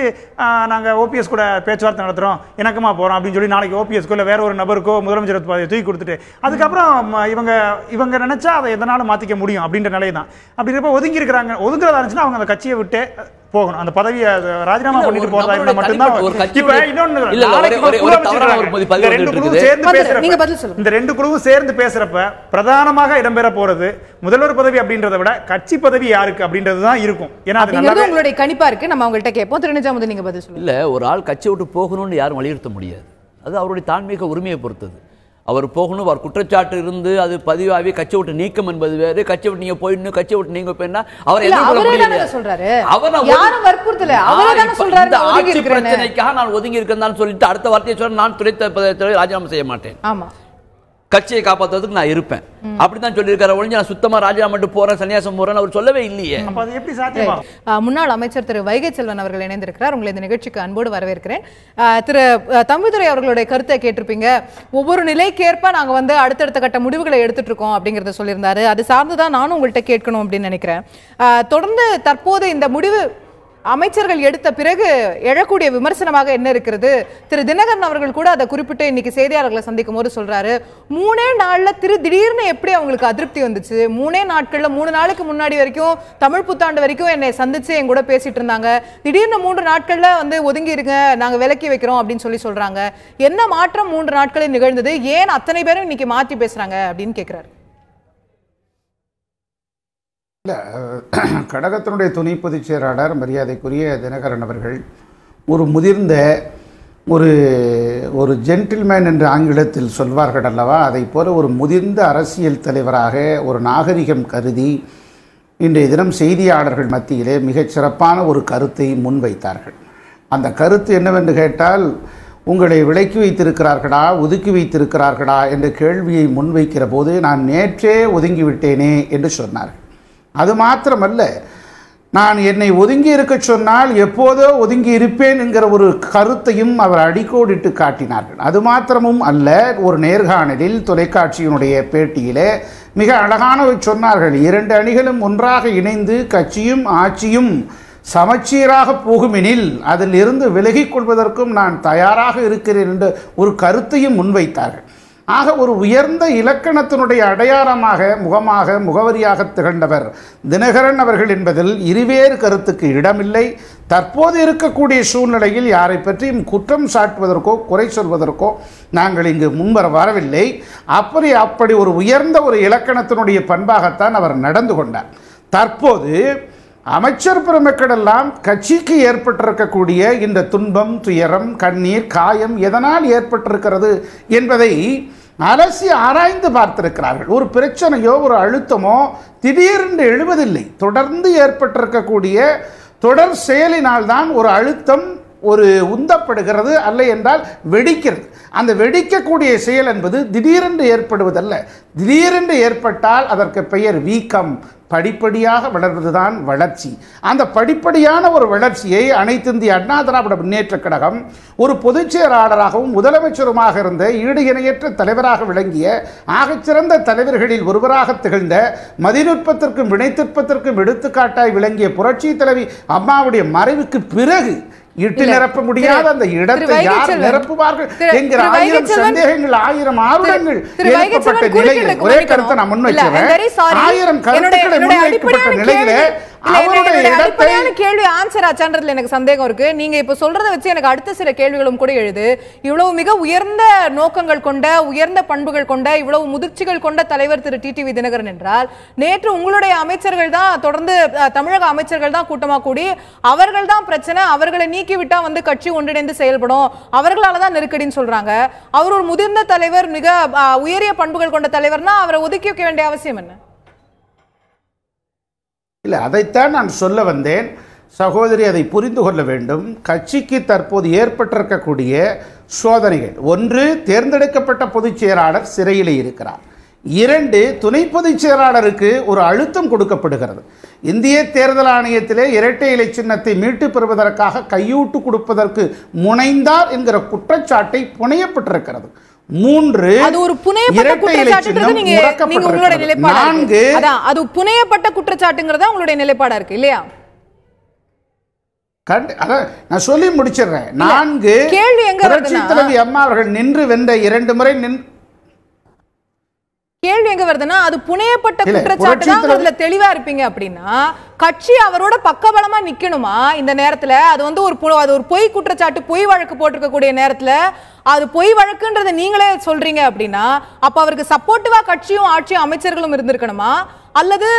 நாங்கள் ஓபிஎஸ் கூட பேச்சுவார்த்தை நடத்துகிறோம், இணக்கமாக போகிறோம் அப்படின்னு சொல்லி நாளைக்கு ஓபிஎஸ்க்கோ இல்லை வேற ஒரு நபருக்கோ முதலமைச்சர் பதவியை தூக்கி கொடுத்துட்டு அதுக்கப்புறம் இவங்க நினைச்சா அதை எதனாலும் மாற்றிக்க முடியும் அப்படின்ற நிலை தான். அப்படி இருப்ப ஒதுங்கி இருக்கிறாங்க. ஒதுங்குறதா இருந்துச்சுன்னா அவங்க அந்த கட்சியை விட்டு போகணும், அந்த பதவியை ராஜினாமா பண்ணிட்டு போறதா இருந்தா மட்டும்தான். இப்ப இன்னொன்னு இந்த ரெண்டு குழுவும் சேர்ந்து பேசுறப்ப பிரதானமாக இடம்பெற போறது முதல்வர் பதவி அப்படின்றத விட கட்சி பதவி யாருக்கு அப்படின்றதுதான் இருக்கும். ஏன்னா உங்களுடைய கணிப்பா இருக்கு. நம்ம அவங்கள்ட்ட கேட்போம். திருநிஜாமுதீன் நீங்க பதில் சொல்லுங்க. இல்ல, ஒரு ஆள் கட்சி விட்டு போகணும்னு யாரும் வலியுறுத்த முடியாது. அது அவருடைய தான்மீக உரிமையை பொறுத்தது. அவர் போகணும், அவர் குற்றச்சாட்டு இருந்து அது பதிவாகி கட்சி விட்டு நீக்கம் என்பது வேறு. கட்சி விட்டு நீங்க போயிடணும், கட்சி விட்டு நீங்க போயினா அவர் என்ன சொல்றாரு? ஆட்சி பிரச்சனைக்காக நான் ஒதுங்கி இருக்கேன் சொல்லிட்டு அடுத்த வார்த்தையை சொல்ல நான் துணை ராஜினாமா செய்ய மாட்டேன், கட்சியை காப்பாற்றுறதுக்கு நான் இருப்பேன் அப்படிதான் சொல்லியிருக்காரு. ஒழிஞ்சு நான் சுத்தமா ராஜினாமா மட்டும் போறேன், சன்னியாசம் போறேன் அவர் சொல்லவே இல்லையே. முன்னாள் அமைச்சர் திரு வைகை செல்வன் அவர்கள் இணைந்திருக்கிறார். உங்களை இந்த நிகழ்ச்சிக்கு அன்போடு வரவேற்கிறேன். திரு தம்பிதுரை அவர்களுடைய கருத்தை கேட்டிருப்பீங்க. ஒவ்வொரு நிலைக்கேற்ப நாங்க அடுத்தடுத்த கட்ட முடிவுகளை எடுத்துட்டு இருக்கோம் அப்படிங்கறத சொல்லியிருந்தாரு. அது சார்ந்துதான் நானும் உங்கள்கிட்ட கேட்கணும் அப்படின்னு நினைக்கிறேன். தொடர்ந்து தற்போது இந்த முடிவு அமைச்சர்கள் எடுத்த பிறகு எழக்கூடிய விமர்சனமாக என்ன இருக்கிறது? திரு தினகரன் அவர்கள் கூட அதை குறிப்பிட்டு இன்னைக்கு செய்தியாளர்களை சந்திக்கும் போது சொல்றாரு, 3 நாள்ல திடீர்னு எப்படி அவங்களுக்கு அதிருப்தி வந்துச்சு, 3 நாட்கள்ல 3 நாளுக்கு முன்னாடி வரைக்கும் தமிழ் புத்தாண்டு வரைக்கும் என்னை சந்திச்சு என் கூட பேசிட்டு இருந்தாங்க, திடீர்னு 3 நாட்கள்ல ஒதுங்கி இருங்க, நாங்க விலக்கி வைக்கிறோம் அப்படின்னு சொல்றாங்க. என்ன மாற்றம் 3 நாட்களில் நிகழ்ந்தது? ஏன் அத்தனை பேரும் இன்னைக்கு மாற்றி பேசுறாங்க அப்படின்னு கேட்கிறாரு. இல்லை, கழகத்தினுடைய துணை பொதுச் செயலாளர் மரியாதைக்குரிய தினகரன் அவர்கள் ஒரு முதிர்ந்த ஒரு ஜென்டில்மேன் என்று ஆங்கிலத்தில் சொல்வார்கள் அல்லவா, அதை போல ஒரு முதிர்ந்த அரசியல் தலைவராக ஒரு நாகரிகம் கருதி இன்றைய தினம் செய்தியாளர்கள் மத்தியிலே மிகச் சிறப்பான ஒரு கருத்தை முன்வைத்தார்கள். அந்த கருத்து என்னவென்று கேட்டால், உங்களை விலக்கி வைத்திருக்கிறார்களா ஒதுக்கி வைத்திருக்கிறார்களா என்ற கேள்வியை முன்வைக்கிற போது நான் நேற்றே ஒதுங்கிவிட்டேனே என்று சொன்னார்கள். அது மாத்திரமல்ல, நான் என்னை ஒதுங்கி இருக்க சொன்னால் எப்போதோ ஒதுங்கி இருப்பேன் என்கிற ஒரு கருத்தையும் அவர் அடிக்கோடிட்டு காட்டினார்கள். அது மாத்திரமும் அல்ல, ஒரு நேர்காணலில் தொலைக்காட்சியினுடைய பேட்டியிலே மிக அழகானவை சொன்னார்கள். 2 அணிகளும் ஒன்றாக இணைந்து கட்சியும் ஆட்சியும் சமச்சீராக போகுமெனில் அதில் இருந்து விலகிக் கொள்வதற்கும் நான் தயாராக இருக்கிறேன் என்ற ஒரு கருத்தையும் முன்வைத்தார்கள். ஆக ஒரு உயர்ந்த இலக்கணத்தினுடைய அடையாளமாக முகவரியாக திகழ்ந்தவர் தினகரன் அவர்கள் என்பதில் இருவேறு கருத்துக்கு இடமில்லை. தற்போது இருக்கக்கூடிய சூழ்நிலையில் யாரை பற்றியும் குற்றம் சாட்டுவதற்கோ குறை சொல்வதற்கோ நாங்கள் இங்கு முன்வர வரவில்லை. அப்படி ஒரு உயர்ந்த ஒரு இலக்கணத்தினுடைய பண்பாகத்தான் அவர் நடந்து கொண்டார். தற்போது அமைச்சர் பெருமக்களெல்லாம் கட்சிக்கு ஏற்பட்டிருக்கக்கூடிய இந்த துன்பம், துயரம், கண்ணீர், காயம் எதனால் ஏற்பட்டிருக்கிறது என்பதை அலசி ஆராய்ந்து பார்த்திருக்கிறார்கள். ஒரு பிரச்சனையோ ஒரு அழுத்தமோ திடீரென்று எழுவதில்லை. தொடர்ந்து ஏற்பட்டிருக்கக்கூடிய தொடர் செயலினால்தான் ஒரு அழுத்தம் உந்தப்படுகிறது, அல்ல என்றால் வெடிக்கிறது. அந்த வெடிக்கக்கூடிய செயல் என்பது திடீரென்று ஏற்படுவதல்ல. திடீரென்று ஏற்பட்டால் அதற்கு பெயர் வீக்கம். படிப்படியாக வளர்வதுதான் வளர்ச்சி. அந்த படிப்படியான ஒரு வளர்ச்சியை அனைத்து இந்திய அண்ணா திராவிட முன்னேற்றக் கழகம் ஒரு பொதுச் செயலாளராகவும் முதலமைச்சருமாக இருந்த ஈடு இணையற்ற தலைவராக விளங்கிய ஆகச்சிறந்த தலைவர்களில் ஒருவராக திகழ்ந்த மதிநுட்பத்திற்கும் வினைத்திற்பத்திற்கும் எடுத்துக்காட்டாய் விளங்கிய புரட்சி தலைவி அம்மாவுடைய மறைவுக்கு பிறகு இட்டு நிரப்ப முடியாத அந்த இடத்தை யார் நிரப்புவார்கள் என்கிற 1000 சந்தேகங்கள், 1000 ஆர்வங்கள் எழுப்பப்பட்ட நிலையில் ஒரே கருத்தை நான் முன்வைக்கிறேன். 1000 கருத்துக்களை முன்வைக்கப்பட்ட நிலையில கேள்வி ஆன்சர் ஆச்சான்றதுல எனக்கு சந்தேகம் இருக்கு. நீங்க இப்ப சொல்றதை வச்சு எனக்கு அடுத்த சில கேள்விகளும் கூட எழுது. இவ்வளவு மிக உயர்ந்த நோக்கங்கள் கொண்ட, உயர்ந்த பண்புகள் கொண்ட, இவ்வளவு முதிர்ச்சிகள் கொண்ட தலைவர் திரு டிடிவி தினகரன் என்றால், நேற்று உங்களுடைய அமைச்சர்கள் தான், தொடர்ந்து தமிழக அமைச்சர்கள் தான் கூட்டமா கூடி அவர்கள் தான் பிரச்சனை, அவர்களை நீக்கிவிட்டா கட்சி ஒன்றிணைந்து செயல்படும், அவர்களால தான் நெருக்கடின்னு சொல்றாங்க. அவர் ஒரு முதிர்ந்த தலைவர், மிக உயரிய பண்புகள் கொண்ட தலைவர்னா அவரை ஒதுக்கி வைக்க வேண்டிய அவசியம் என்ன? இல்லை, அதைத்தான் நான் சொல்ல வந்தேன். சகோதரி அதை புரிந்து கொள்ள வேண்டும். கட்சிக்கு தற்போது ஏற்பட்டிருக்கக்கூடிய சோதனைகள், 1, தேர்ந்தெடுக்கப்பட்ட பொதுச் செயலாளர் சிறையில் இருக்கிறார். 2, துணை பொதுச் செயலாளருக்கு ஒரு அழுத்தம் கொடுக்கப்படுகிறது. இந்திய தேர்தல் ஆணையத்திலே இரட்டை இலை சின்னத்தை மீட்டு பெறுவதற்காக கையூட்டு கொடுப்பதற்கு முனைந்தார் என்கிற குற்றச்சாட்டை புனையப்பட்டிருக்கிறது. 3 அது ஒரு புனையப்பட்ட குற்றச்சாட்டுங்கிறது நீங்க உங்களுடைய நிலைப்பாடு. 4 அதான் அது புனையப்பட்ட குற்றச்சாட்டுங்கிறதா உங்களுடைய நிலைப்பாடா இருக்கு இல்லையா? நான் சொல்லி முடிச்சிடுறேன். 4 கேள்வி எங்க புரட்சி தலைவி அம்மா அவர்கள் நின்று வென்ற 2 முறை கேள்வி எங்க வருதுன்னா அது புனையப்பட்ட குற்றச்சாட்டு தான். அதுல தெளிவா இருப்பீங்க அப்படின்னா கட்சி அவரோட பக்கபலமா நிக்கணுமா இந்த நேரத்துல? அது வந்து ஒரு பொய் குற்றச்சாட்டு, பொய் வழக்கு போட்டிருக்கக்கூடிய நேரத்துல அது பொய் வழக்குன்றதை நீங்களே சொல்றீங்க அப்படின்னா அப்ப அவருக்கு சப்போர்ட்டிவா கட்சியும் ஆட்சியும் அமைச்சர்களும் இருந்திருக்கணுமா, அல்லது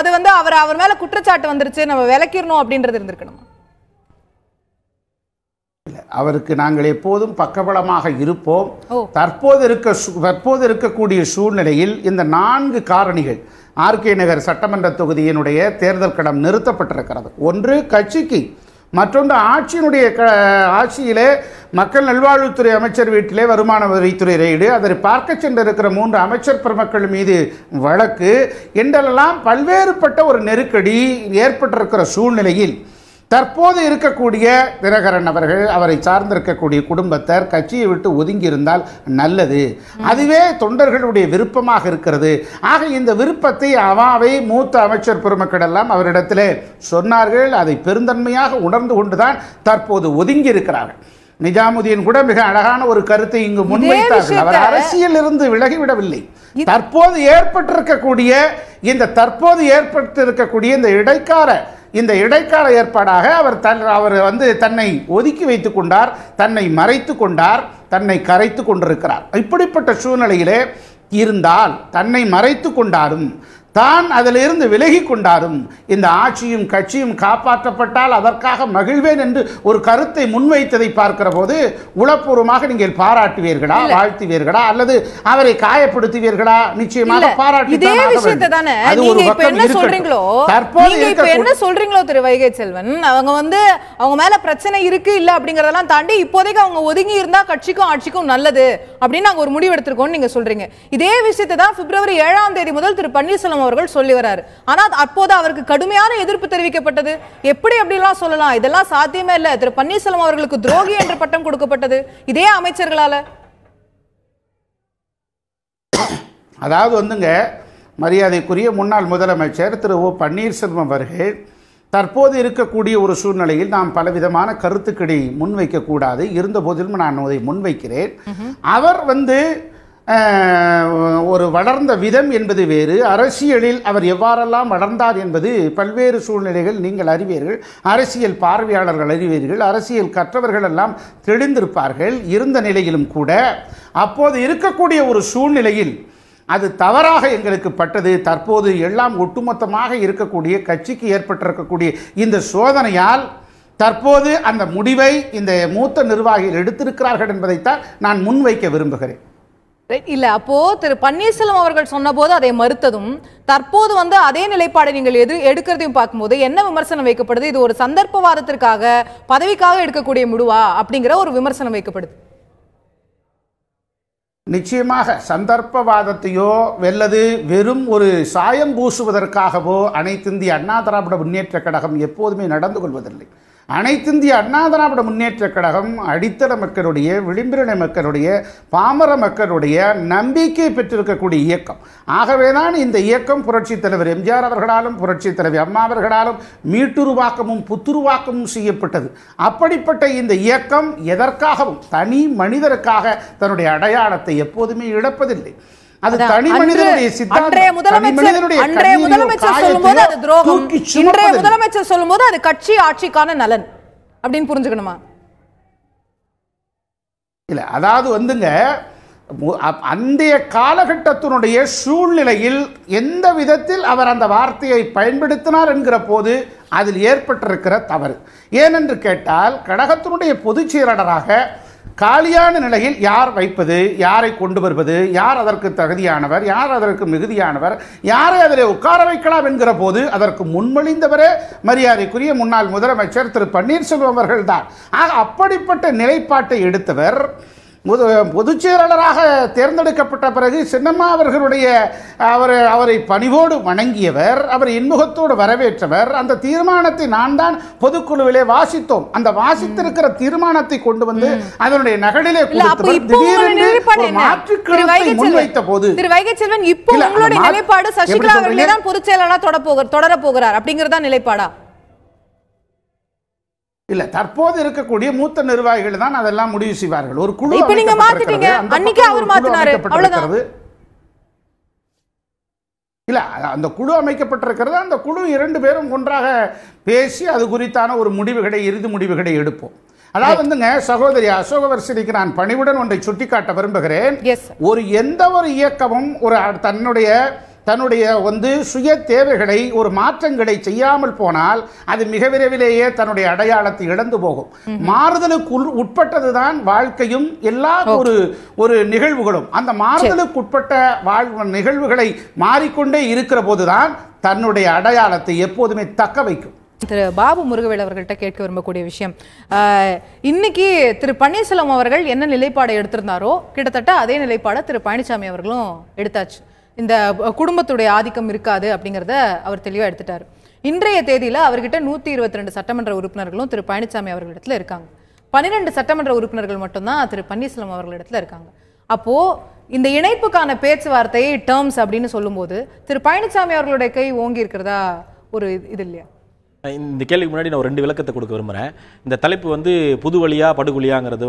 அது வந்து அவர் மேல குற்றச்சாட்டு வந்துருச்சு நம்ம விலக்கிடணும் அப்படின்றது இருந்திருக்கணுமா? அவருக்கு நாங்கள் எப்போதும் பக்கபலமாக இருப்போம். தற்போது இருக்கக்கூடிய சூழ்நிலையில் இந்த 4 காரணிகள் ஆர்கே நகர் சட்டமன்ற தொகுதியினுடைய தேர்தல் களம் நிறுத்தப்பட்டிருக்கிறது. ஒன்று கட்சிக்கு, மற்றொன்று ஆட்சியிலே மக்கள் நல்வாழ்வுத்துறை அமைச்சர் வீட்டிலே வருமான வரித்துறை ரெய்டு, அதை பார்க்க சென்றிருக்கிற 3 அமைச்சர் பெருமக்கள் மீது வழக்கு என்றெல்லாம் பல்வேறுபட்ட ஒரு நெருக்கடி ஏற்பட்டிருக்கிற சூழ்நிலையில் தற்போது இருக்கக்கூடிய தினகரன் அவர்கள், அவரை சார்ந்திருக்கக்கூடிய குடும்பத்தார் கட்சியை விட்டு ஒதுங்கி இருந்தால் நல்லது, அதுவே தொண்டர்களுடைய விருப்பமாக இருக்கிறது. ஆக இந்த விருப்பத்தை அவாவை மூத்த அமைச்சர் பெருமக்கள் எல்லாம் அவரிடத்திலே சொன்னார்கள். அதை பெருந்தன்மையாக உணர்ந்து கொண்டுதான் தற்போது ஒதுங்கி இருக்கிறார்கள். நிஜாமுதீன் கூட மிக அழகான ஒரு கருத்தை இங்கு முன்வைத்தார்கள். அவர் அரசியல் இருந்து விலகிவிடவில்லை. தற்போது ஏற்பட்டிருக்கக்கூடிய இந்த இடைக்கால ஏற்பாடாக அவர் வந்து தன்னை ஒதுக்கி வைத்துக் கொண்டார், தன்னை மறைத்து கொண்டார், தன்னை கரைத்து கொண்டிருக்கிறார். இப்படிப்பட்ட சூழ்நிலையிலே இருந்தால் தன்னை மறைத்து கொண்டாரும் தான் அதிலிருந்து விலகி கொண்டாரும் இந்த ஆட்சியும் கட்சியும் காப்பாற்றப்பட்டால் அதற்காக மகிழ்வேன் என்று ஒரு கருத்தை முன்வைத்ததை பார்க்கிற போது உளப்பூர்வமாக நீங்கள் பாராட்டுவீர்களா, வாழ்த்துவீர்களா, அல்லது அவரை காயப்படுத்துவீர்களா? நிச்சயமாக சொல்றீங்களோ திரு வைகை செல்வன், அவங்க மேல பிரச்சனை இருக்கு இல்ல அப்படிங்கறதெல்லாம் தாண்டி இப்போதைக்கு அவங்க ஒதுங்கி இருந்தா கட்சிக்கும் ஆட்சிக்கும் நல்லது அப்படின்னு நாங்க ஒரு முடிவு எடுத்திருக்கோம் நீங்க சொல்றீங்க. இதே விஷயத்தை தான் பிப்ரவரி 7ஆம் தேதி முதல் திரு பன்னீர்செல்வம் அவர்கள் சொல்லி வராரு. ஆனால் அப்போது அவருக்கு கடுமையான எதிர்ப்பு தெரிவிக்கப்பட்டது. எப்படி அப்படிலாம் சொல்லலாம்? இதெல்லாம் சாத்தியமே இல்ல. திரு பன்னீர்செல்வம் அவர்களுக்கு துரோகி என்ற பட்டம் கொடுக்கப்பட்டது இதே அமைச்சர்களால. அதாவது வந்துங்க, மரியாதைக்குரிய முன்னாள் முதலமைச்சர் திரு ஓ பன்னீர்செல்வம் அவர்கள் தற்போது இருக்கக்கூடிய ஒரு சூழ்நிலையில் நாம் பலவிதமான கருத்துக்களை முன்வைக்க கூடாது. இருந்த போதிலும் நான் அதை முன்வைக்கிறேன். அவர் வந்து ஒரு வளர்ந்த விதம் என்பது வேறு, அரசியலில் அவர் எவ்வாறெல்லாம் வளர்ந்தார் என்பது பல்வேறு சூழ்நிலைகள் நீங்கள் அறிவீர்கள், அரசியல் பார்வையாளர்கள் அறிவீர்கள், அரசியல் கற்றவர்கள் எல்லாம் தெளிந்திருப்பார்கள். இருந்த நிலையிலும் கூட அப்போது இருக்கக்கூடிய ஒரு சூழ்நிலையில் அது தவறாக எங்களுக்கு பட்டது. தற்போது எல்லாம் ஒட்டுமொத்தமாக இருக்கக்கூடிய கட்சிக்கு ஏற்பட்டிருக்கக்கூடிய இந்த சோதனையால் தற்போது அந்த முடிவை இந்த மூத்த நிர்வாகிகள் எடுத்திருக்கிறார்கள் என்பதைத்தான் நான் முன்வைக்க விரும்புகிறேன். இல்ல, அப்போ திரு பன்னீர்செல்வம் அவர்கள் சொன்ன போது அதை மறுத்ததும் தற்போது வந்து அதே நிலைப்பாடை நீங்கள் எடுக்கிறதையும் பார்க்கும்போது என்ன விமர்சனம் வைக்கப்படுது? இது ஒரு சந்தர்ப்பவாதத்திற்காக, பதவிக்காக எடுக்கக்கூடிய முடிவா அப்படிங்கிற ஒரு விமர்சனம் வைக்கப்படுது. நிச்சயமாக சந்தர்ப்பவாதத்தையோ வெல்லது வெறும் ஒரு சாயம் பூசுவதற்காகவோ அனைத்திந்திய அண்ணா திராவிட முன்னேற்ற கழகம் எப்போதுமே நடந்து கொள்வதில்லை. அனைத்திந்திய அண்ணா திராவிட முன்னேற்ற கழகம் அடித்தள மக்களுடைய, விளிம்பின மக்களுடைய, பாமர மக்களுடைய நம்பிக்கை பெற்றிருக்கக்கூடிய இயக்கம். ஆகவேதான் இந்த இயக்கம் புரட்சித் தலைவர் எம்ஜிஆர் அவர்களாலும் புரட்சித் தலைவர் அம்மா அவர்களாலும் மீட்டுருவாக்கமும் புத்துருவாக்கமும் செய்யப்பட்டது. அப்படிப்பட்ட இந்த இயக்கம் எதற்காகவும் தனி மனிதருக்காக தன்னுடைய அடையாளத்தை எப்போதுமே இழப்பதில்லை. அது தனி மனிதனுடைய முதலமைச்சர் சொல்லும்போது அது கட்சி ஆட்சிக்கான நலன் அப்படின்னு புரிஞ்சுக்கணுமா? இல்ல, அதாவது வந்துங்க, அந்தைய காலகட்டத்தினுடைய சூழ்நிலையில் எந்த விதத்தில் அவர் அந்த வார்த்தையை பயன்படுத்தினார் என்கிற போது அதில் ஏற்பட்டிருக்கிற தவறு. ஏனென்று கேட்டால் கழகத்தினுடைய பொதுச் செயலாளராக காலியான நிலையில் யார் வைப்பது, யாரை கொண்டு வருவது, யார் அதற்கு தகுதியானவர், யார் அதற்கு மிகுதியானவர், யாரை அதில் உட்கார வைக்கலாம் என்கிற போது அதற்கு முன்மொழிந்தவரே மரியாதைக்குரிய முன்னாள் முதலமைச்சர் திரு பன்னீர்செல்வம் அவர்கள் தான். ஆக அப்படிப்பட்ட நிலைப்பாட்டை எடுத்தவர் பொதுச் செயலாளராக தேர்ந்தெடுக்கப்பட்ட பிறகு சின்னம்மா அவர்களுடைய அவரை பணிவோடு வணங்கியவர், அவர் இன்முகத்தோடு வரவேற்றவர். அந்த தீர்மானத்தை நான் தான் பொதுக்குழுவிலே வாசித்தோம். அந்த வாசித்திருக்கிற தீர்மானத்தை கொண்டு வந்து அதனுடைய நகலிலே கொடுத்தவர் திடீரென்று ஒரு மாற்று கருத்தை முன்வைத்த போது திரு வைகை செல்வன் இப்போ உங்களுடைய நிலைப்பாடு சசிகலா அவர்களே தான் பொதுச் செயலாளராக தொடர போகிறார் அப்படிங்கறதா நிலைப்பாடா? இல்ல, தற்போது இருக்கக்கூடிய மூத்த நிர்வாகிகள் தான் அதெல்லாம் முடிவு செய்வார்கள். ஒரு குழு இப்ப நீங்க மாத்திட்டீங்க, அன்னைக்கு அவர் மாத்தினாரு, அவ்வளவுதான். இல்ல, அந்த குழு அமைக்கப்பட்டிருக்கிறது. அந்த குழு 2 பேரும் ஒன்றாக பேசி அது குறித்தான ஒரு முடிவுகளை, இறுதி முடிவுகளை எடுப்போம். அதாவது வந்துங்க, சகோதரி அசோகவர்ஷினிக்கு நான் பணிவுடன் ஒன்றை சுட்டிக்காட்ட விரும்புகிறேன். எந்த ஒரு இயக்கமும் ஒரு தன்னுடைய சுய தேவைகளை, ஒரு மாற்றங்களை செய்யாமல் போனால் அது மிக விரைவிலேயே தன்னுடைய அடையாளத்தை இழந்து போகும். மாறுதலுக்கு உட்பட்டதுதான் வாழ்க்கையும் எல்லா ஒரு நிகழ்வுகளும். அந்த மாறுதலுக்கு உட்பட்ட நிகழ்வுகளை மாறிக்கொண்டே இருக்கிற போதுதான் தன்னுடைய அடையாளத்தை எப்போதுமே தக்க வைக்கும். திரு பாபு முருகவேல் அவர்கள்ட்ட கேட்க விரும்பக்கூடிய விஷயம், இன்னைக்கு திரு பன்னீர்செல்வம் அவர்கள் என்ன நிலைப்பாடை எடுத்திருந்தாரோ கிட்டத்தட்ட அதே நிலைப்பாடை திரு பழனிசாமி அவர்களும் எடுத்தாச்சு. இந்த குடும்பத்துடைய ஆதிக்கம் இருக்காது அப்படிங்கிறத அவர் தெளிவாக எடுத்துட்டாரு. இன்றைய தேதியில் அவர்கிட்ட 122 சட்டமன்ற உறுப்பினர்களும் திரு பழனிசாமி அவர்களிடத்துல இருக்காங்க. 12 சட்டமன்ற உறுப்பினர்கள் மட்டும்தான் திரு பன்னீர்செல்வம் அவர்களிடத்துல இருக்காங்க. அப்போ இந்த இணைப்புக்கான பேச்சுவார்த்தை டேர்ம்ஸ் அப்படின்னு சொல்லும்போது திரு பழனிசாமி அவர்களுடைய கை ஓங்கி இருக்கிறதா ஒரு இது இல்லையா? இந்த கேள்விக்கு முன்னாடி நான் 2 விளக்கத்தை கொடுக்க விரும்புகிறேன். இந்த தலைப்பு புது வழியா படுகொலியாங்கிறது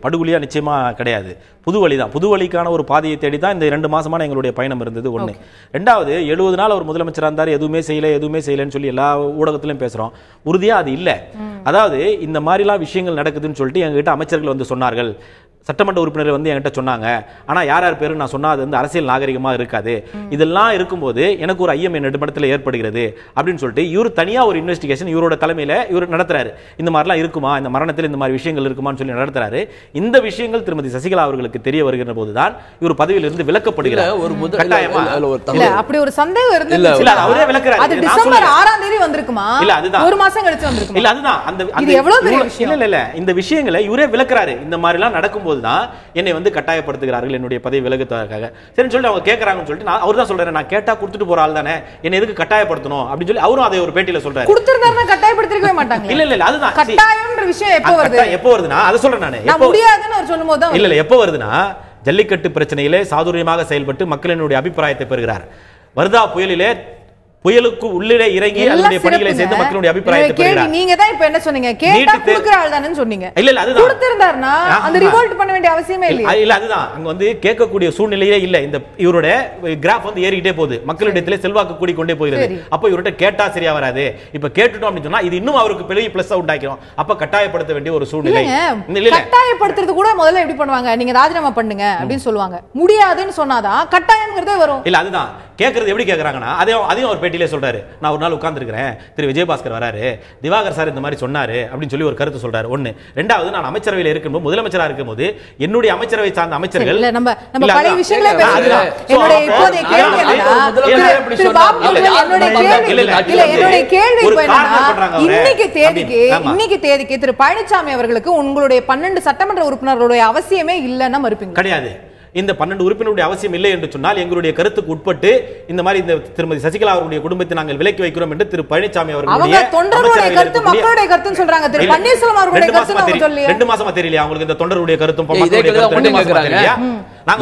படுகொலியா நிச்சயமாக கிடையாது, புது வழி தான். புது வழிக்கான ஒரு பாதையை தேடி தான் இந்த 2 மாசமான எங்களுடைய பயணம் இருந்தது. 1. 2வது 70 நாள் அவர் முதலமைச்சராக இருந்தார், எதுவுமே செய்யலைன்னு சொல்லி எல்லா ஊடகத்திலையும் பேசுகிறோம். உறுதியாக அது இல்லை. அதாவது இந்த மாதிரிலாம் விஷயங்கள் நடக்குதுன்னு சொல்லிட்டு எங்ககிட்ட அமைச்சர்கள் சொன்னார்கள், சட்டமன்ற உறுப்பினர்கள் என்கிட்ட சொன்னாங்க. ஆனா யார் பேரு நான் சொன்னா அது அரசியல் நாகரிகமா இருக்காது. இதெல்லாம் இருக்கும்போது எனக்கு ஒரு ஐயம் நெடுமடத்தில் ஏற்படுகிறது அப்படின்னு சொல்லிட்டு இவர் தனியா ஒரு இன்வெஸ்டிகேஷன் இவரோட தலைமையில இவர் நடத்துறாரு. இந்த மாதிரிலாம் இருக்குமா, இந்த மரணத்தில் இந்த மாதிரி விஷயங்கள் இருக்குமான்னு சொல்லி நடத்துறாரு. இந்த விஷயங்கள் திருமதி சசிகலா அவர்களுக்கு தெரிய வருகிற போதுதான் இவர் பதவியிலிருந்து விலக்கப்படுகிறார். அப்படி ஒரு சந்தேகம் இருந்தது, அவரே விலக்குறாரு. அது டிசம்பர் 6ஆம் தேதி வந்திருக்குமா? இல்ல, அதுதான் ஒரு மாசம் கழிச்சு வந்திருக்குமா? இல்ல, அதுதான் அந்த எவ்வளவு பெரிய விஷயம். இல்ல, இந்த விஷயங்களை இவரே விலக்குறாரு. இந்த மாதிரி எல்லாம் நடக்கும்போது என்னை கட்டாயப்படுத்துகிறார்கள் என்னுடைய பதவி விலகுவதற்காக. சரி சொல்லி அவங்க கேட்கறாங்கன்னு சொல்லிட்டு அவர் தான் சொல்றாரு, நான் கேட்டா கொடுத்துட்டு போற ஆள் தானே, என்ன எதுக்கு கட்டாயப்படுத்தணும் அப்படின்னு சொல்லி அவரும் அதை ஒரு பேட்டியில சொல்றாரு. கொடுத்திருந்தாருன்னா கட்டாயப்படுத்திருக்கவே மாட்டாங்க. இல்ல, அதுதான் கட்டாயம்ன்ற விஷயம் எப்போ வருதுன்னா அதை சொல்றேன் நானு. முடியாதுன்னு அவர் சொல்லும்போது தான் இல்ல எப்போ வருதுன்னா, ஜல்லிக்கட்டு பிரச்சனையிலே சாதுரியமாக செயல்பட்டு மக்களினுடைய அபிப்பிராயத்தை பெறுகிறார். வர்தா புயலிலே புயலுக்கு உள்ளே இறங்கி அதனுடைய பணிகளை செய்து மக்களுடைய அபிப்பிராயத்தை பெறுகிறார். நீங்க தான் இப்ப என்ன சொன்னீங்க, கேட்டா கொடுக்கிற ஆள் தானேன்னு சொன்னீங்க. இல்ல, அதுதான் கொடுத்திருந்தாருன்னா அந்த ரிவோல்ட் பண்ண வேண்டிய அவசியமே இல்ல. இல்ல, அதுதான் அங்க கேட்கக்கூடிய சூழ்நிலையே இல்ல. இந்த இவரோட கிராஃப் ஏறிட்டே போகுது, மக்களிடத்திலே செல்வாக்கு கூடிக்கொண்டே போகிறது. அப்ப இவர்கிட்ட கேட்டா சரியா வராது. இப்ப கேட்டுட்டோம் அப்படின்னு சொன்னா இது இன்னும் அவருக்கு பெரிய பிளஸ் உண்டாக்கிறோம். அப்ப கட்டாயப்படுத்த வேண்டிய ஒரு சூழ்நிலை. கட்டாயப்படுத்துறது கூட முதல்ல எப்படி பண்ணுவாங்க, நீங்க ராஜினாமா பண்ணுங்க அப்படின்னு சொல்லுவாங்க. முடியாதுன்னு சொன்னாதான் கட்டாயம்ங்கிறதே வரும். இல்ல, அதுதான் கேட்கறது. எப்படி கேட்கறாங்கன்னா அதையும் ஒரு பேட்டியிலே சொல்றாரு. நான் ஒரு நாள் உட்கார்ந்து இருக்கிறேன், திரு விஜயபாஸ்கர் வராரு, திவாகர் சார் இந்த மாதிரி சொன்னாரு அப்படின்னு சொல்லி ஒரு கருத்து சொல்றாரு. 1. 2வது நான் அமைச்சரவையில் இருக்கும்போது, முதலமைச்சரா இருக்கும்போது என்னுடைய அமைச்சரவை சார்ந்த அமைச்சர்கள் நம்ம பல விஷயங்களே பேசுறோம். என்னுடைய இப்போதைய கேள்வி இன்னைக்கு தேதிக்கு திரு பழனிசாமி அவர்களுக்கு உங்களுடைய 12 சட்டமன்ற உறுப்பினர்களுடைய அவசியமே இல்லைன்னா மறுப்பீங்க? கிடையாது. இந்த 12 உறுப்பினருடைய அவசியம் இல்லை என்று சொன்னால் எங்களுடைய கருத்துக்கு உட்பட்டு இந்த மாதிரி இந்த திருமதி சசிகலா அவருடைய குடும்பத்தை நாங்கள் விலக்கி வைக்கிறோம் என்று திரு பழனிசாமி அவர்களுடைய தொண்டருடைய கருத்து மக்களுடைய கருத்துன்னு சொல்றாங்க. திரு பன்னீர்செல்வம் அவர்களுடைய கருத்து அவங்க சொல்லலையா? 2 மாசமா தெரியலையா உங்களுக்கு இந்த தொண்டருடைய கருத்தும் மக்களுடைய கருத்தும்? 2 மாசமா தெரியலையா? நாங்க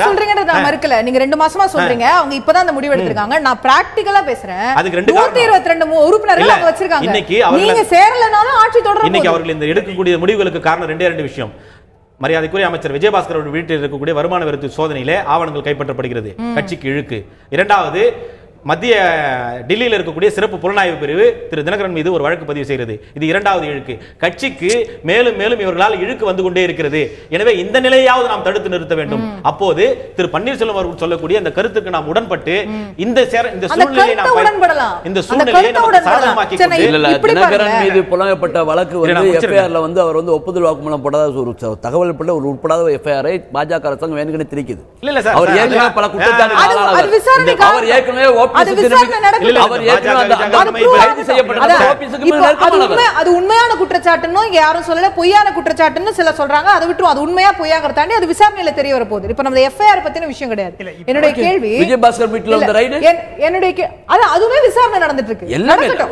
சொல்றீங்கன்றத மறுக்கல. நீங்க 2 மாசமா சொல்றீங்க, அவங்க இப்பதான் அந்த முடிவு எடுத்திருக்காங்க. நான் பிராக்டிகலா பேசுறேன். 122 உறுப்பினர்கள் அவங்க வச்சிருக்காங்க. நீங்க சேரலனாலும் ஆட்சி தொடரும். இன்னைக்கு அவர்கள் இந்த எடுக்கக்கூடிய முடிவுகளுக்கு காரணம் 2 விஷயம். மரியாதைக்குரிய அமைச்சர் விஜயபாஸ்கர் வீட்டில் இருக்கக்கூடிய வருமான வரி சோதனையிலே ஆவணங்கள் கைப்பற்றப்படுகிறது, கட்சிக்கு இழுக்கு. 2வது மத்திய டெல்லியில் இருக்கக்கூடிய சிறப்பு புலனாய்வு பிரிவு திரு தினகரன் மீது ஒரு வழக்கு பதிவு செய்கிறது. இது 2வது இழுக்கு. கட்சிக்கு மேலும் மேலும் இவர்களால் இழுக்கு வந்து கொண்டே இருக்கிறது. எனவே இந்த நிலையாவது நாம் தடுத்து நிறுத்த வேண்டும். அப்போது திரு பன்னீர்செல்வம் அவர்கள் சொல்லக்கூடிய அந்த கருத்துக்கு நாம் உடன்பட்டு இந்த சூழ்நிலையை சாதகமாக்கி தினகரன் மீது புலங்கப்பட்ட வழக்கு எஃப்ஐஆர்ல அவர் ஒப்புதல் வாக்குமூலம் போடாத ஒரு தகவல் பட்ட ஒரு உட்படாத எஃப்ஐஆரை பாஜக அரசாங்கம் வேணும்னு திரிக்குது. அவர் ஏற்கனவே பல குற்றச்சாட்டுகள் அவர் ஏற்கனவே அது உண்மையான குற்றச்சாட்டுன்னு யாரும் சொல்லல, பொய்யான குற்றச்சாட்டுன்னு சில சொல்றாங்க. அதை விட்டு அது உண்மையா பொய்யாங்கிற தாண்டி அது விசாரணையில தெரிய வர போகுது. இப்ப நம்ம எஃப்ஐஆர் பத்தின விஷயம் கிடையாது. என்னுடைய கேள்வி விஜயபாஸ்கர் மீட்ல வந்த ரைடு என்னுடைய அதுவே விசாரணை நடந்துட்டு இருக்கு.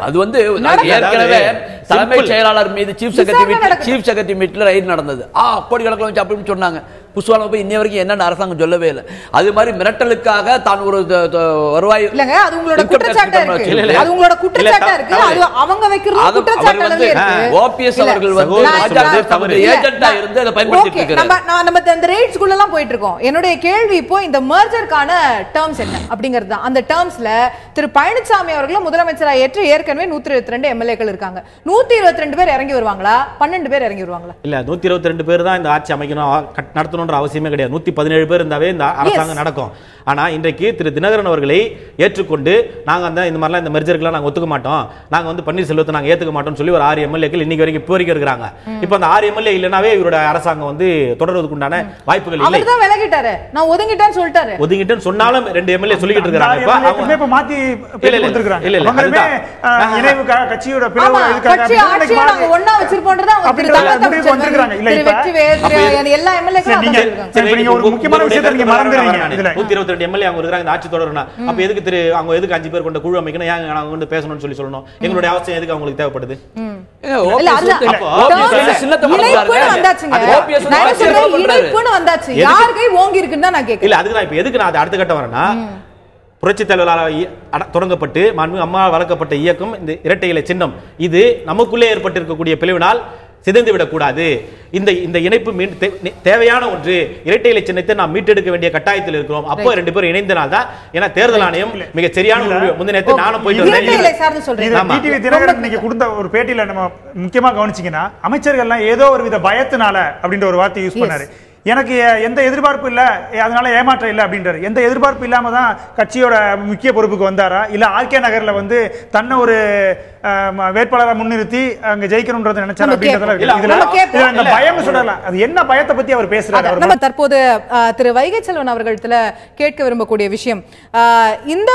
அது வந்து ஏற்கனவே தலைமைச் செயலாளர் மீது சீஃப் செக்ரட்டரி மீட்ல ரைடு நடந்தது. கோடி கணக்கில் வச்சு அப்படின்னு சொன்னாங்க. புஷ்வாலம் போய் இன்னை வரைக்கும் என்னென்ன அரசாங்கம் சொல்லவே இல்லை. அது மாதிரி மிரட்டலுக்காக தான் ஒரு வருவாய் இல்லங்க, அது உங்களோட குற்றச்சாட்டா இருக்கு. அது உங்களோட குற்றச்சாட்டா இருக்கு. அது அவங்க வைக்கிறது குற்றச்சாட்டாவே இருக்கு. ஓபிஎஸ் அவர்கள் வந்து ஏஜென்ட்டா இருந்து அதை பயன்படுத்திட்டு இருக்காங்க. நம்ம அந்த ரேட்ஸ் குள்ள எல்லாம் போயிட்டு இருக்கோம். என்னுடைய கேள்வி இப்போ இந்த மெர்ஜர்க்கான டர்ம்ஸ் என்ன அப்படிங்கிறது தான். அந்த டர்ம்ஸ்ல திரு பழனிசாமி அவர்களும் முதலமைச்சராக ஏற்று ஏற்கனவே 122 எம்எல்ஏக்கள் இருக்காங்க. 122 பேர் இறங்கி வருவாங்களா, 12 பேர் இறங்கி வருவாங்களா? இல்ல 122 பேர் தான் இந்த ஆட்சி அமைக்கணும் நடத்தணும் அவசியமே கிடையாது. 117 பேர் இருந்தாவே இந்த அரசாங்கம் நடக்கும். ஆனா இன்றைக்கு திரு தினகரன் அவர்களை ஏற்றுக்கொண்டு நாங்க அந்த இந்த மாதிரிலாம் இந்த மெர்ஜர்லாம் நாங்க ஒத்துக்க மாட்டோம், நாங்க வந்து பன்னீர்செல்வத்தை நாங்க ஏத்துக்க மாட்டோம்னு சொல்லி ஒரு 6 எம்எல்ஏக்கள் இன்னைக்கு வரைக்கும் இப்போ வரைக்கும் இருக்காங்க. இப்போ அந்த 6 எம்எல்ஏ இல்லனாவே இவரோட அரசாங்கம் வந்து தொடர்றதுக்கு உண்டான வாய்ப்புகள் இல்லை. அவர் தான் விலகிட்டாரு, நான் ஒதுங்கிட்டேன்னு சொல்லிட்டாரு. ஒதுங்கிட்டேன்னு சொன்னாலும் 2 எம்எல்ஏ சொல்லிட்டு இருக்காங்க. இப்ப மாத்தி பேர் கொடுத்திருக்காங்க. இவங்களுமே இணைவு கட்சியோட பிளவு இதுக்காக கட்சி ஆட்சியை நாங்க ஒண்ணா வச்சிருப்போம்ன்றத அவங்க முடிவுக்கு வந்திருக்காங்க. இல்ல இப்ப வெற்றிவேல் எல்லா எம்எல்ஏக்களும் நீங்க ஒரு முக்கியமான விஷயத்தை நீங்க மறந்துறீங்க. இதுல 122 எம்எல்ஏ அவங்க இருக்காங்க, இந்த ஆட்சி தொடரணும். அப்ப எதுக்கு அவங்க எதுக்கு 5 பேர் கொண்ட குழு அமைக்கணும், ஏங்க நாங்க வந்து பேசணும்னு சொல்லணும்? எங்களுடைய அவசியம் எதுக்கு அவங்களுக்கு தேவைப்படுது? அடுத்த கட்டம் வரேன்னா, புரட்சி தலைவரால் தொடங்கப்பட்டு அம்மா வளர்க்கப்பட்ட இயக்கம் இந்த இரட்டை இலை சின்னம் இது நமக்குள்ளே ஏற்பட்டிருக்கக்கூடிய பிளவினால் சிதைந்து விடக்கூடாது. இந்த இணைப்பு தேவையான ஒன்று. இரட்டை இலை சின்னத்தை நாம் மீட்டெடுக்க வேண்டிய கட்டாயத்தில் இருக்கிறோம். அப்போ 2 பேரும் இணைந்தனால் தான். ஏன்னா தேர்தல் ஆணையம் மிக சரியான முன்னேற்றத்தை நானும் போயிட்டு கொடுத்த ஒரு பேட்டியில நம்ம முக்கியமா கவனிச்சீங்கன்னா, அமைச்சர்கள்லாம் ஏதோ ஒரு வித பயத்தினால அப்படின்ற ஒரு வார்த்தை யூஸ் பண்ணாரு. எனக்கு எந்த எதிர்பார்ப்பு இல்லை, அதனால ஏமாற்றம் இல்லை அப்படின்றாரு. எந்த எதிர்பார்ப்பு இல்லாம தான் கட்சியோட முக்கிய பொறுப்புக்கு வந்தாரா, இல்ல ஆர்கே நகர்ல வந்து தன்னை ஒரு வேட்பாளரை முன்னிறுத்தி அங்க ஜெயிக்கணும்ன்றத நினைச்சாரு அப்படின்றதுல பயம் சொல்லலாம். அது என்ன பயத்தை பத்தி அவர் பேசுறாரு? தற்போது திரு வைகை செல்வன் அவர்களிடத்துல கேட்க விரும்பக்கூடிய விஷயம், இந்த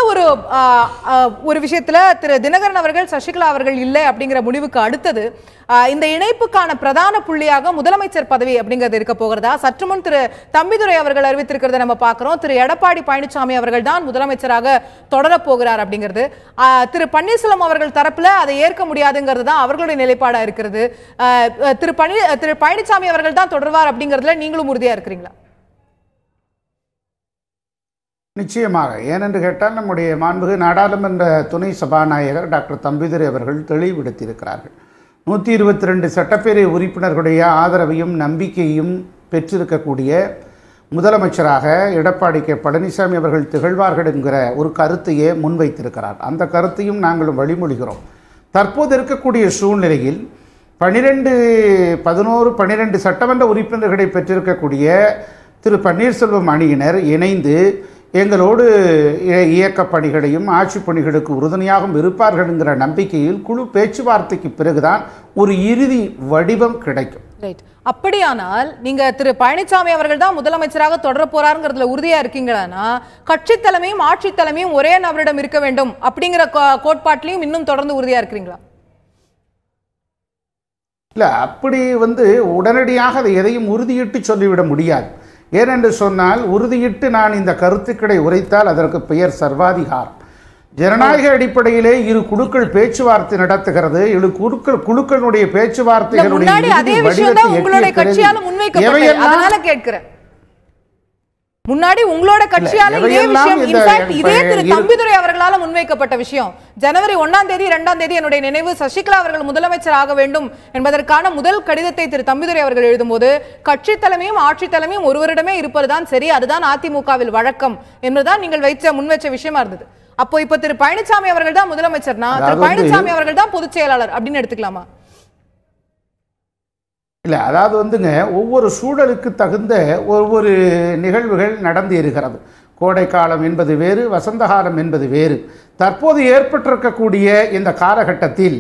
ஒரு விஷயத்துல திரு தினகரன் அவர்கள் சசிகலா அவர்கள் இல்லை அப்படிங்கிற முடிவுக்கு அடுத்தது இந்த இணைப்புக்கான பிரதான புள்ளியாக முதலமைச்சர் பதவி அப்படிங்கிறது இருக்க போகிறதா? சற்று முன் திரு தம்பிதுரை அவர்கள் அறிவித்திருக்கிறத நம்ம பார்க்கிறோம். திரு எடப்பாடி பழனிசாமி அவர்கள் தான் முதலமைச்சராக தொடரப் போகிறார் அப்படிங்கிறது. திரு பன்னீர்செல்வம் அவர்கள் தரப்புல அதை ஏற்க முடியாதுங்கிறது தான் அவர்களுடைய நிலைப்பாடா இருக்கிறது. திரு பழனிசாமி அவர்கள் தான் தொடர்வார் அப்படிங்கிறதுல நீங்களும் உறுதியா இருக்கிறீங்களா? நிச்சயமாக. ஏனென்று கேட்டால் நம்முடைய மாண்புமிகு நாடாளுமன்ற துணை சபாநாயகர் டாக்டர் தம்பிதுரை அவர்கள் தெளிவுபடுத்தியிருக்கிறார்கள். 122 சட்டப்பேரவை உறுப்பினர்களுடைய ஆதரவையும் நம்பிக்கையும் பெற்றிருக்கக்கூடிய முதலமைச்சராக எடப்பாடி கே பழனிசாமி அவர்கள் திகழ்வார்கள் என்கிற ஒரு கருத்தையே முன்வைத்திருக்கிறார். அந்த கருத்தையும் நாங்களும் வழிமொழிகிறோம். தற்போது இருக்கக்கூடிய சூழ்நிலையில் 12 சட்டமன்ற உறுப்பினர்களை பெற்றிருக்கக்கூடிய திரு பன்னீர்செல்வம் அணியினர் இணைந்து எங்களோடு இயக்க பணிகளையும் ஆட்சி பணிகளுக்கு உறுதுணையாகவும் இருப்பார்கள் என்கிற நம்பிக்கையில் குழு பேச்சுவார்த்தைக்கு பிறகுதான் ஒரு இறுதி வடிவம் கிடைக்கும். அப்படியானால் நீங்க திரு பழனிசாமி அவர்கள் தான் முதலமைச்சராக தொடர போறாருங்கிறதுல உறுதியா இருக்கீங்களானா, கட்சி தலைமையும் ஆட்சி தலைமையும் ஒரே நபரிடம் இருக்க வேண்டும் அப்படிங்கிற கோட்பாட்டிலையும் இன்னும் தொடர்ந்து உறுதியா இருக்கிறீங்களா? இல்ல, அப்படி உடனடியாக அதை எதையும் உறுதியிட்டு சொல்லிவிட முடியாது. ஏனென்று சொன்னால், உறுதியிட்டு நான் இந்த கருத்துக்களை உரைத்தால் அதற்கு பெயர் சர்வாதிகாரம். ஜனநாயக அடிப்படையிலே இரு குழுக்கள் பேச்சுவார்த்தை நடத்துகிறது. இரு குழுக்களுடைய பேச்சுவார்த்தைகளுடைய முன்னாடி உங்களோட கட்சியால இதே விஷயம், இன்ஃபேக்ட் இதே திரு தம்பிதுரை அவர்களால முன்வைக்கப்பட்ட விஷயம். ஜனவரி 1ஆம் தேதி 2ஆம் தேதி என்னுடைய நினைவு, சசிகலா அவர்கள் முதலமைச்சர் ஆக வேண்டும் என்பதற்கான முதல் கடிதத்தை திரு தம்பிதுரை அவர்கள் எழுதும்போது கட்சி தலைமையும் ஆட்சி தலைமையும் ஒருவரிடமே இருப்பதுதான் சரி, அதுதான் அதிமுகவில் வழக்கம் என்பதுதான் நீங்கள் முன்வைச்ச விஷயமா இருந்தது. அப்போ இப்ப திரு பழனிசாமி அவர்கள் தான் முதலமைச்சர்னா திரு பழனிசாமி அவர்கள் தான் பொதுச் செயலாளர் அப்படின்னு எடுத்துக்கலாமா? இல்லை, அதாவது ஒவ்வொரு சூழலுக்கு தகுந்த ஒவ்வொரு நிகழ்வுகள் நடந்து இருக்கிறது. கோடை காலம் என்பது வேறு, வசந்த காலம் என்பது வேறு. தற்போது ஏற்பட்டிருக்கக்கூடிய இந்த காலகட்டத்தில்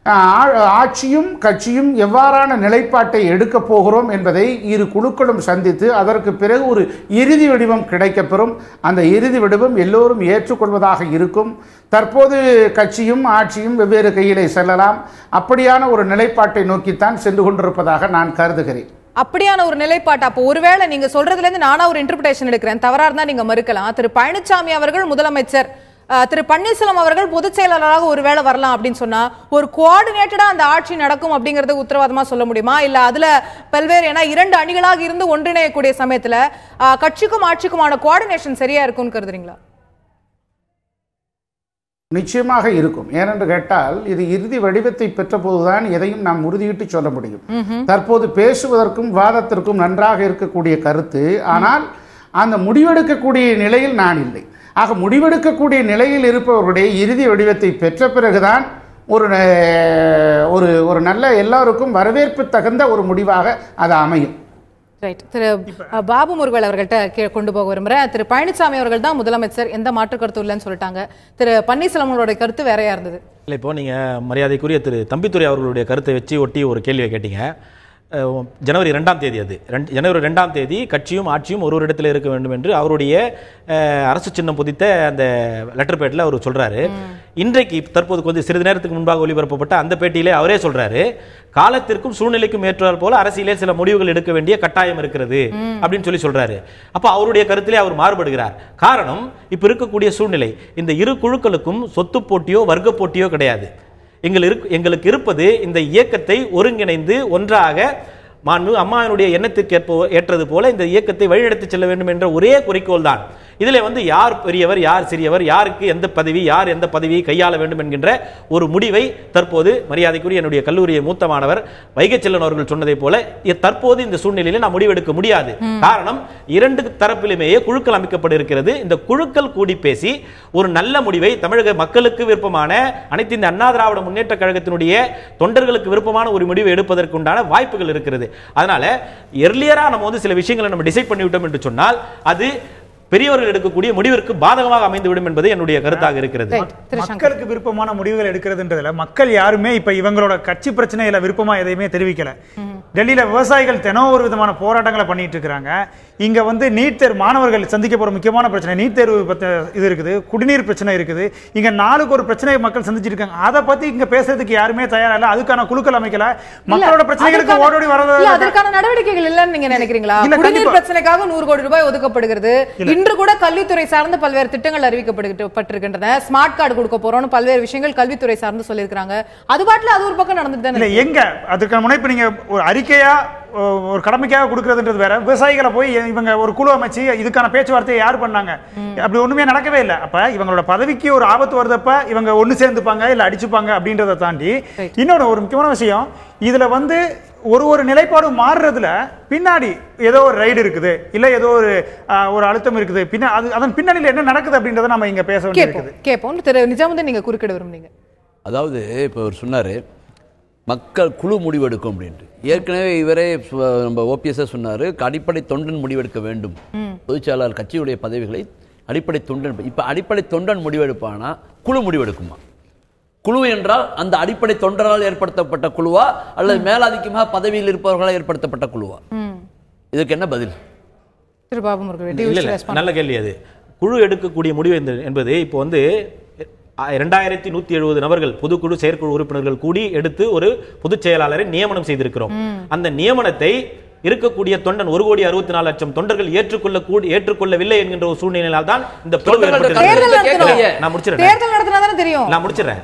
ஆட்சியும் கட்சியும் எவ்வாறான நிலைப்பாட்டை எடுக்கப் போகிறோம் என்பதை இரு குழுக்களும் சந்தித்து அதற்கு பிறகு ஒரு இறுதி வடிவம் கிடைக்கப்பெறும். அந்த இறுதி வடிவம் எல்லோரும் ஏற்றுக்கொள்வதாக இருக்கும். தற்போது கட்சியும் ஆட்சியும் வெவ்வேறு கையிலே செல்லலாம். அப்படியான ஒரு நிலைப்பாட்டை நோக்கித்தான் சென்று கொண்டிருப்பதாக நான் கருதுகிறேன். அப்படியான ஒரு நிலைப்பாட்டு அப்போ ஒருவேளை நீங்க சொல்றதுல இருந்து நானா ஒரு இன்டர்பிரேஷன் எடுக்கிறேன், தவறா இருந்தா நீங்க மறுக்கலாம். திரு பழனிசாமி அவர்கள் முதலமைச்சர், திரு பன்னீர்செல்வம் அவர்கள் பொதுச் செயலாளராக ஒருவேளை வரலாம் அப்படின்னு சொன்னா ஒரு கோஆர்டினேட்டடா அந்த ஆட்சி நடக்கும் அப்படிங்கறது உத்தரவாதமா சொல்ல முடியுமா? இல்ல அதுல பல்வேறு ஏன்னா 2 அணிகளாக இருந்து ஒன்றிணையக்கூடிய சமயத்துல கட்சிக்கும் ஆட்சிக்குமான கோஆர்டினேஷன் சரியா இருக்கும்னு கருதுறீங்களா? நிச்சயமாக இருக்கும். ஏனென்று கேட்டால் இது இறுதி வடிவத்தை பெற்ற போதுதான் எதையும் நாம் உறுதியிட்டு சொல்ல முடியும். தற்போது பேசுவதற்கும் வாதத்திற்கும் நன்றாக இருக்கக்கூடிய கருத்து, ஆனால் அந்த முடிவெடுக்கக்கூடிய நிலையில் நான் இல்லை. ஆக முடிவெடுக்கக்கூடிய நிலையில் இருப்பவர்களுடைய இறுதி வடிவத்தை பெற்ற பிறகுதான் ஒரு நல்ல எல்லாருக்கும் வரவேற்பு தகுந்த ஒரு முடிவாக அது அமையும். ரைட். திரு பாபு முருகல் அவர்கள்ட்ட கொண்டு போக விரும்புறேன். திரு பழனிசாமி அவர்கள் தான் முதலமைச்சர், எந்த மாற்று கருத்து இல்லைன்னு சொல்லிட்டாங்க. திரு பன்னீர்செல்வங்களோட கருத்து வேறையா இருந்தது. இல்லை, இப்போ நீங்க மரியாதைக்குரிய திரு தம்பித்துரை அவர்களுடைய கருத்தை வச்சு ஒட்டி ஒரு கேள்வியை கேட்டீங்க. ஜனவரி 2ஆம் தேதி, அது ஜனவரி 2ஆம் தேதி கட்சியும் ஆட்சியும் ஒரு இடத்துல இருக்க வேண்டும் என்று அவருடைய அரசு சின்னம் பொதித்த அந்த லெட்டர் பேட்டில் அவர் சொல்றாரு. இன்றைக்கு தற்போது கொஞ்சம் சிறிது நேரத்துக்கு முன்பாக ஒளிபரப்பப்பட்ட அந்த பேட்டியிலே அவரே சொல்றாரு, காலத்திற்கும் சூழ்நிலைக்கும் ஏற்றால் போல அரசியலே சில முடிவுகள் எடுக்க வேண்டிய கட்டாயம் இருக்கிறது அப்படின்னு சொல்றாரு. அப்ப அவருடைய கருத்திலே அவர் மாறுபடுகிறார். காரணம், இப்ப இருக்கக்கூடிய சூழ்நிலை, இந்த இரு குழுக்களுக்கும் சொத்து போட்டியோ வர்க்க போட்டியோ கிடையாது. எங்களுக்கு இருப்பது இந்த இயக்கத்தை ஒருங்கிணைந்து ஒன்றாக மாண்பு அம்மாவினுடைய எண்ணத்திற்கு ஏற்றது போல இந்த இயக்கத்தை வழிநடத்தி செல்ல வேண்டும் என்ற ஒரே குறிக்கோள் தான். இதில் யார் பெரியவர் யார் சிறியவர், யாருக்கு எந்த பதவி, யார் எந்த பதவியை கையாள வேண்டும் என்கின்ற ஒரு முடிவை தற்போது மரியாதைக்குரிய என்னுடைய கல்லூரியை மூத்த மாணவர் வைகைச்செல்வன் அவர்கள் சொன்னதை போல தற்போது இந்த சூழ்நிலையில் நாம் முடிவெடுக்க முடியாது. காரணம், 2 தரப்பிலுமே குழுக்கள் அமைக்கப்பட்டிருக்கிறது. இந்த குழுக்கள் கூடி பேசி ஒரு நல்ல முடிவை தமிழக மக்களுக்கு விருப்பமான அனைத்து இந்த அண்ணா திராவிட முன்னேற்ற கழகத்தினுடைய தொண்டர்களுக்கு விருப்பமான ஒரு முடிவை எடுப்பதற்குண்டான வாய்ப்புகள் இருக்கிறது. அதனால எர்லியரா நம்ம சில விஷயங்களை நம்ம டிசைட் பண்ணிவிட்டோம் என்று சொன்னால் அது பெரியவர்கள் எடுக்கக்கூடிய முடிவிற்கு பாதகமாக அமைந்துவிடும் என்பது என்னுடைய கருத்தாக இருக்கிறது. மக்களுக்கு விருப்பமான முடிவுகள் எடுக்கிறதுன்றதுல மக்கள் யாருமே இப்ப இவங்களோட கட்சி பிரச்சனையில விருப்பமா எதையுமே தெரிவிக்கல. டெல்லியில விவசாயிகள் தினம் ஒரு விதமான போராட்டங்களை பண்ணிட்டு இருக்காங்க. இங்க நீட் தேர்வு மாணவர்கள் சந்திக்க போற முக்கியமான பிரச்சனை நீட் தேர்வு இது இருக்குது, குடிநீர் பிரச்சனை இருக்குது. இங்க 4க்கு ஒரு பிரச்சனையை மக்கள் சந்திச்சிட்டு இருக்காங்க. அதை பத்தி இங்க பேசுறதுக்கு யாருமே தயாரா இல்ல. அதுக்கான குழுக்கள் அமைக்கல. மக்களோட பிரச்சனைகளுக்கு ஓடோடி வரது அதற்கான நடவடிக்கைகள் இல்லன்னு நீங்க நினைக்கிறீங்களா? குடிநீர் பிரச்சனைக்காக 100 கோடி ரூபாய் ஒதுக்கப்படுகிறது. இன்று கூட கல்வித்துறை சார்ந்து பல்வேறு திட்டங்கள் அறிவிக்கப்பட்டிருக்கின்றன. ஸ்மார்ட் கார்டு கொடுக்க போறோம்னு பல்வேறு விஷயங்கள் கல்வித்துறை சார்ந்து சொல்லியிருக்காங்க. அது பாட்டுல அது ஒரு பக்கம் நடந்துட்டு எங்க அதுக்கான முனைப்பு நீங்க ஒரு அறிக்கையா ஒரு கடமைக்காக கொடுக்கறதுன்றது வேற. விவசாயிகளை போய் இவங்க ஒரு குழு அமைச்சு இதுக்கான பேச்சுவார்த்தையை யார் பண்ணாங்க? அப்படி ஒண்ணுமே நடக்கவே இல்லை. அப்ப இவங்களோட பதவிக்கு ஒரு ஆபத்து வருதப்ப இவங்க ஒண்ணு சேர்ந்துப்பாங்க இல்ல அடிச்சுப்பாங்க அப்படின்றத தாண்டி இன்னொரு ஒரு முக்கியமான விஷயம், இதுல ஒரு நிலைப்பாடு மாறுறதுல பின்னாடி ஏதோ ஒரு ரைடு இருக்குது, இல்ல ஏதோ ஒரு அழுத்தம் இருக்குது. அதன் பின்னணியில் என்ன நடக்குது அப்படின்றத நம்ம இங்க பேச வேண்டியிருக்குது. கேட்போம். திரு நிஜாமுதீன், நீங்க குறுக்கிட விரும்புறீங்க. அதாவது இப்போ அவர் சொன்னாரு மக்கள் குழு முடிவெடுக்கும் அப்படின்ட்டு. ஏற்கனவே இவரே நம்ம ஓபிஎஸ் சொன்னாரு, அடிப்படை தொண்டன் முடிவெடுக்க வேண்டும். பொதுச்செயலாளர் கட்சியுடைய பதவிகளை அடிப்படை தொண்டன். இப்ப அடிப்படை தொண்டன் முடிவெடுப்பானா குழு முடிவெடுக்குமா? குழு என்றால் அந்த அடிப்படை தொண்டரால் ஏற்படுத்தப்பட்ட குழுவா அல்லது மேலாதிக்கமாக பதவியில் இருப்பவர்களால் ஏற்படுத்தப்பட்ட குழுவா? இதுக்கு என்ன பதில்? நல்ல கேள்வி. அது குழு எடுக்கக்கூடிய முடிவு என்பது இப்போ 2170 நபர்கள் பொதுக்குழு செயற்குழு உறுப்பினர்கள் கூடி எடுத்து ஒரு பொதுச் செயலாளரை நியமனம் செய்திருக்கிறோம். அந்த நியமனத்தை இருக்கக்கூடிய தொண்டன் 1,64,00,000 தொண்டர்கள் ஏற்றுக்கொள்ளவில்லை என்கின்ற ஒரு சூழ்நிலையால் தான் இந்த நான் முடிச்சிடறேன்.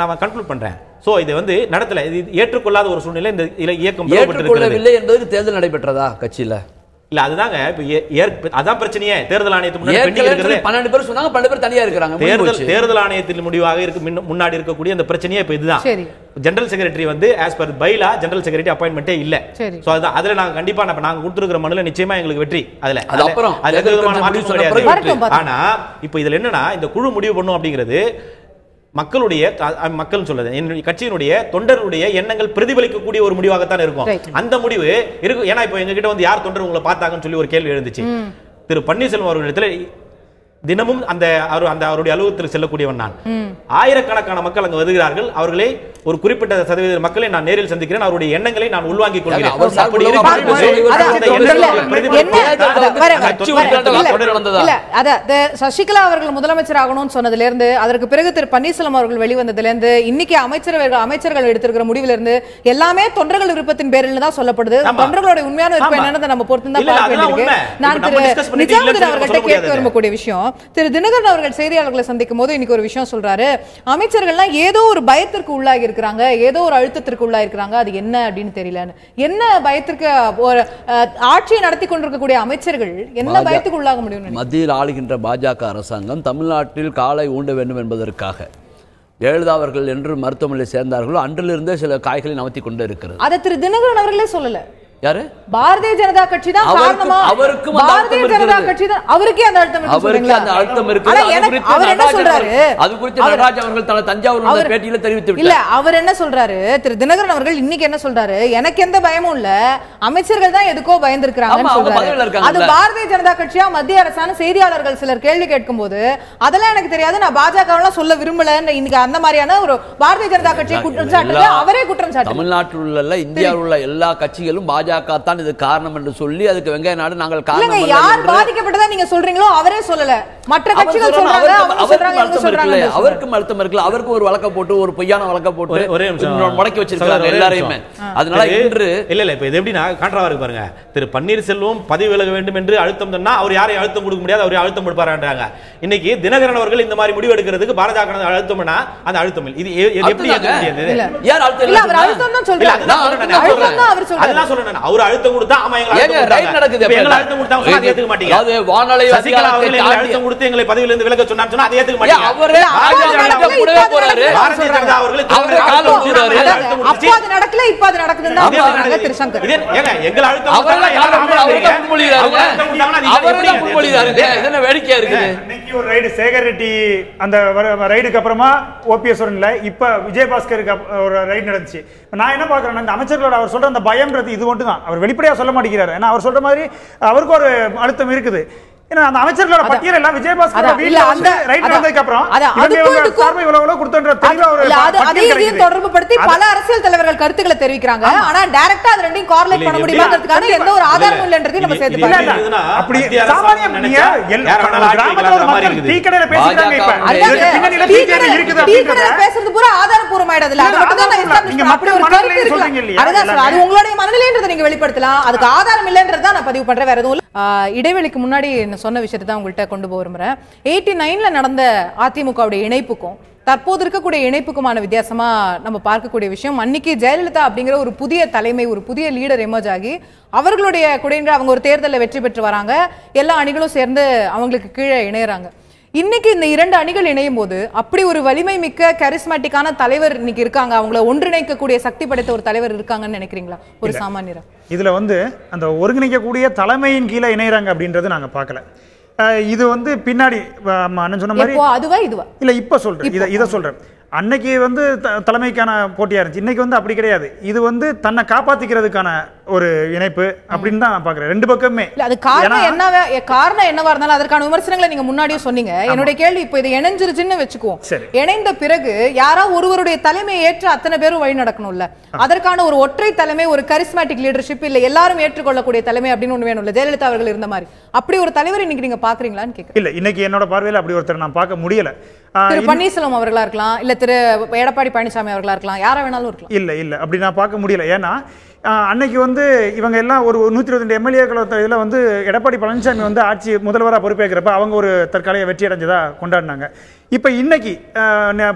நான் கன்க்ளூட் பண்றேன். சோ இது நடத்தல, இது ஏற்றுக்கொள்ளாத ஒரு சூழ்நிலை இந்த இயக்கம் ஏற்றுக்கொள்ளவில்லை என்பதற்கு தேர்தல் நடைபெற்றதா கட்சியில? இல்ல அதுதாங்க அதான் பிரச்சனையே. தேர்தல் ஆணையத்துக்கு முன்னாடி 12 பேர் சொன்னாங்க, 12 பேர் தனியா இருக்காங்க. தேர்தல் ஆணையத்தில் முடிவாக முன்னாடி இருக்கக்கூடிய அந்த பிரச்சனையே இப்ப இதுதான். General secretary as per bylaw general secretary அப்பாயின்மெண்டே இல்ல. சோ அதுல நாங்க கண்டிப்பா நாங்க கொடுத்திருக்கிற மனுல நிச்சயமா எங்களுக்கு வெற்றி. அதுல ஆனா இப்ப இதுல என்னன்னா இந்த குழு முடிவு பண்ணும் அப்படிங்கிறது மக்கள் சொல்றது கட்சியினுடைய தொண்டர்களுடைய எண்ணங்கள் பிரதிபலிக்கக்கூடிய ஒரு முடிவாகத்தான் இருக்கும். அந்த முடிவு இருக்கு. ஏன்னா இப்ப எங்க கிட்ட யார் தொண்டர் உங்களை பார்த்தாங்கன்னு சொல்லி ஒரு கேள்வி எழுந்துச்சு. திரு பன்னீர்செல்வம் அவர்களிடத்துல தினமும் அந்த அவருடைய அலுவலகத்தில் செல்லக்கூடியவன் நான். ஆயிரக்கணக்கான மக்கள் அங்கு வருகிறார்கள். அவர்களை ஒரு குறிப்பிட்ட சதவீத மக்களை நான் நேரில் சந்திக்கிறேன். அவருடைய எண்ணங்களை நான் உள்வாங்கிக் கொள்கிறேன். சசிகலா அவர்கள் முதலமைச்சர் ஆகணும்னு சொன்னதுல இருந்து அதற்கு பிறகு திரு பன்னீர்செல்வம் அவர்கள் வெளிவந்ததுல இருந்து இன்னைக்கு அமைச்சர்கள் எடுத்திருக்கிற முடிவுல இருந்து எல்லாமே தொண்டர்கள் விருப்பத்தின் பேரில் தான் சொல்லப்படுது. தொண்டர்களுடைய உண்மையான விருப்பம் என்னன்னு நம்ம பொறுத்து தான் பார்க்க வேண்டியிருக்கு. நான் திரு நிஜாமுதீன் அவர்கள்ட்ட கேட்க விரும்பக்கூடிய விஷயம், திரு தினகரன் அவர்கள் செய்தியாளர்களை சந்திக்கும் போது இன்னைக்கு ஒரு விஷயம் சொல்றாரு, அமைச்சர்கள்லாம் ஏதோ ஒரு பயத்திற்கு உள்ளாகி இருக்கிறாங்க, ஏதோ ஒரு அழுத்தத்திற்கு உள்ளாகி இருக்கிறாங்க, அது என்ன அப்படின்னு தெரியலன்னு. என்ன பயத்திற்கு ஒரு ஆட்சியை நடத்தி கொண்டிருக்கக்கூடிய அமைச்சர்கள் என்ன பயத்துக்கு உள்ளாக முடியும்? மத்தியில் ஆளுகின்ற பாஜக அரசாங்கம் தமிழ்நாட்டில் காலை ஊண்ட வேண்டும் என்பதற்காக ஜெயலலிதா அவர்கள் என்று மருத்துவமனையில் சேர்ந்தார்களோ அன்றிலிருந்தே சில காய்களை நவத்தி கொண்டு இருக்கிறது. அதை திரு தினகரன் அவர்களே சொல்லல. யாரு? பாரதிய ஜனதா கட்சி தான் காரணமா? பாரதிய ஜனதா கட்சி தான் அவருக்கே அந்த அழுத்தம் இருக்கு. அவருக்கு அந்த அழுத்தம் இருக்கு. அவர் என்ன சொல்றாரு? அது குறித்து நடராஜ் அவர்கள் தனது தஞ்சாவூர் பேட்டியில தெரிவித்து விட்டார். இல்ல, அவர் என்ன சொல்றாரு? திரு தினகரன் அவர்கள் இன்னைக்கு என்ன சொல்றாரு? எனக்கு எந்த பயமும் இல்ல, அமைச்சர்கள் தான் எதுக்கோ பயந்துருக்காங்கன்னு சொல்றாரு. அது பாரதிய ஜனதா கட்சியா மத்திய அரசான செய்தியாளர்கள் சிலர் கேள்வி கேட்கும் போது அதெல்லாம் எனக்கு தெரியாது, நான் பாஜகவெல்லாம் சொல்ல விரும்பல, இன்னைக்கு அந்த மாதிரியான ஒரு பாரதிய ஜனதா கட்சியை குற்றம் சாட்டுறது அவரே குற்றம் சாட்டு. தமிழ்நாட்டில் உள்ள இந்தியாவில் உள்ள எல்லா கட்சிகளும் பாஜக தான் இது காரணம் என்று சொல்லி அதுக்கு வெங்காய நாடு நாங்கள் காரணம். யார் பாதிக்கப்பட்டதா நீங்க சொல்றீங்களோ அவரே சொல்லல, மற்ற கட்சிகள் சொல்றாங்க, அவருக்கும் அழுத்தம் இருக்குல்ல. அவருக்கு ஒரு வழக்க போட்டு ஒரு பொய்யான வழக்க போட்டு முடக்கி வச்சிருக்காங்க எல்லாரையுமே. அதனால இன்று இல்ல இப்ப இது எப்படின்னா கான்ட்ராவா இருக்கு பாருங்க. திரு பன்னீர்செல்வம் பதவி விலக வேண்டும் என்று அழுத்தம் சொன்னா அவர் யாரையும் அழுத்தம் கொடுக்க முடியாது, அவர் அழுத்தம் கொடுப்பாரான்றாங்க. இன்னைக்கு தினகரன் அவர்கள் இந்த மாதிரி முடிவு எடுக்கிறதுக்கு பாஜக அழுத்தம்னா அந்த அழுத்தம் இது எப்படி யார் அழுத்தம் இல்ல, அவர் அழுத்தம் தான் சொல்றாங்க. அழுத்தம் தான் அவர் சொல்றாரு. அதெல்லாம் சொல்றேன். அவர் அழுத்தம் கொடுத்தா அம்மா எங்க ரைட் நடக்குது. எங்க அழுத்தம் கொடுத்தா அதை ஏத்துக்க மாட்டீங்க. அது வானலை சசிகலா அவர்கள் அழுத்தம் கொடுத்து எங்களை பதவியில இருந்து விலக சொன்னான்னு சொன்னா அதை ஏத்துக்க மாட்டீங்க. அவரே பாஜக கூடவே போறாரு. பாரதிய ஜனதா அவர்கள் அவரே கால் ஊத்துறாரு. அப்ப அது நடக்கல, இப்ப அது நடக்குதுன்னு தான் சொல்றாங்க திரு சங்கர். ஏங்க எங்க அழுத்தம் அவரே கால் முன்மொழிறாங்க. அவரே முன்மொழிறாங்க. என்ன வேடிக்கையா இருக்குது. இன்னைக்கு ஒரு ரைடு சேகர் ரெட்டி அந்த ரைடுக்கு அப்புறமா ஓபிஎஸ் வரல, இப்ப விஜயபாஸ்கருக்கு ஒரு ரைடு நடந்துச்சு. நான் என்ன பாக்குறேன், இந்த அமைச்சர்களோட அவர் சொல்ற அந்த பயம்ன்றது இது மட்டும் தான். அவர் வெளிப்படையா சொல்ல மாட்டேங்கிறாரு. ஏன்னா அவர் சொல்ற மாதிரி அவருக்கு ஒரு அழுத்தம் இருக்குது. ஏன்னா அந்த அமைச்சர்களோட பட்டியல் எல்லாம் விஜயபாஸ்கர் வீட்ல அந்த ரைட் நடந்ததுக்கு அப்புறம் சார்பை இவ்வளவு கொடுத்தன்ற தெளிவா ஒரு அதையும் தொடர்பு படுத்தி பல அரசியல் தலைவர்கள் கருத்துக்களை தெரிவிக்கிறாங்க. ஆனா டைரக்டா அது ரெண்டையும் கோரிலேட் பண்ண முடியுமாங்கிறதுக்கான எந்த ஒரு ஆதாரமும் இல்லன்றதை நம்ம சேர்த்து பார்க்கணும். அப்படி சாமானியம் நீங்க கிராமத்துல ஒரு மக்கள் டீ கடையில பேசிக்கிறாங்க. இப்ப பின்னணியில பிஜேபி இருக்குது அப்படிங்கறத பேசுறது பூரா ஆதாரபூர்வமாயிடாதுல. அது மட்டும் தான் நான் எஸ்டாப்லிஷ் அப்படி ஒரு கருத்து இருக்கு. அது உங்களுடைய மனநிலைன்றதை நீங்க வெளிப்படுத்தலாம். அதுக்கு ஆதாரம் இல்லன்றதை நான் பதிவு பண்றேன். வேற எதுவும் இடைவெளிக்கு முன்னாடி சொன்ன விஷயத்தை தான் உங்கள்கிட்ட கொண்டு போக விரும்புறேன். 89ல நடந்த அதிமுகவுடைய இணைப்புக்கும் தற்போது இருக்கக்கூடிய இணைப்புக்குமான வித்தியாசமா நம்ம பார்க்கக்கூடிய விஷயம், அன்னைக்கு ஜெயலலிதா அப்படிங்கிற ஒரு புதிய தலைமை, ஒரு புதிய லீடர் எமர்ஜ் ஆகி அவர்களுடைய குடையின்ற அவங்க ஒரு தேர்தலில் வெற்றி பெற்று வராங்க. எல்லா அணிகளும் சேர்ந்து அவங்களுக்கு கீழே இணையறாங்க. இன்னைக்கு இந்த இரண்டு அணிகள் இணையும் போது அப்படி ஒரு வலிமை மிக்க கரிஸ்மேட்டிக்கான தலைவர் இன்னைக்கு இருக்காங்க, அவங்கள ஒன்றிணைக்கக்கூடிய சக்தி படைத்த ஒரு தலைவர் இருக்காங்கன்னு நினைக்கிறீங்களா ஒரு சாமானியரா? இதுல அந்த ஒருங்கிணைக்கக்கூடிய தலைமையின் கீழே இணையறாங்க அப்படின்றது நாங்க பார்க்கல. இது பின்னாடி அண்ணன் சொன்ன மாதிரி அதுவா இதுவா இல்ல இப்ப சொல்றேன், இதை சொல்றேன். அன்னைக்கு தலைமைக்கான போட்டியா இருந்துச்சு. இன்னைக்கு அப்படி கிடையாது. இது தன்னை காப்பாத்திக்கிறதுக்கான ஒரு இணைப்பு அப்படின்னு தான் நான் பாக்குறேன். ரெண்டு பக்கமே. அது காரணம் என்னவா இருந்தாலும் அதற்கான விமர்சனங்களை நீங்க முன்னாடியே சொன்னீங்க. என்னுடைய கேள்வி, இப்ப இது இணைஞ்சிருச்சுன்னு வச்சுக்குவோம், இணைந்த பிறகு யாரா ஒருவருடைய தலைமையை ஏற்று அத்தனை பேரும் வழி நடக்கணும்ல. அதற்கான ஒரு ஒற்றை தலைமை, ஒரு கரிஸ்மேட்டிக் லீடர்ஷிப், இல்ல எல்லாரும் ஏற்றுக்கொள்ளக்கூடிய தலைமை அப்படின்னு ஒண்ணு வேணும்ல. ஜெயலலிதா அவர்கள் இருந்த மாதிரி அப்படி ஒரு தலைவர் இன்னைக்கு நீங்க பாக்குறீங்களான்னு கேட்க. இல்ல, இன்னைக்கு என்னோட பார்வையில அப்படி ஒருத்தர் நான் பார்க்க முடியல. திரு பன்னீர்செல்வம் அவர்களா இருக்கலாம், இல்ல திரு எடப்பாடி பழனிசாமி அவர்களா இருக்கலாம், யாரா வேணாலும் இருக்கலாம். இல்ல அப்படி நான் பார்க்க முடியல. ஏன்னா அன்னைக்கு இவங்க எல்லாம் ஒரு 122 எம்எல்ஏக்கள் இதுல எடப்பாடி பழனிசாமி ஆட்சி முதல்வராக பொறுப்பேற்கிறப்ப அவங்க ஒரு தற்காலிக வெற்றி அடைஞ்சதா கொண்டாடினாங்க. இப்ப இன்னைக்கு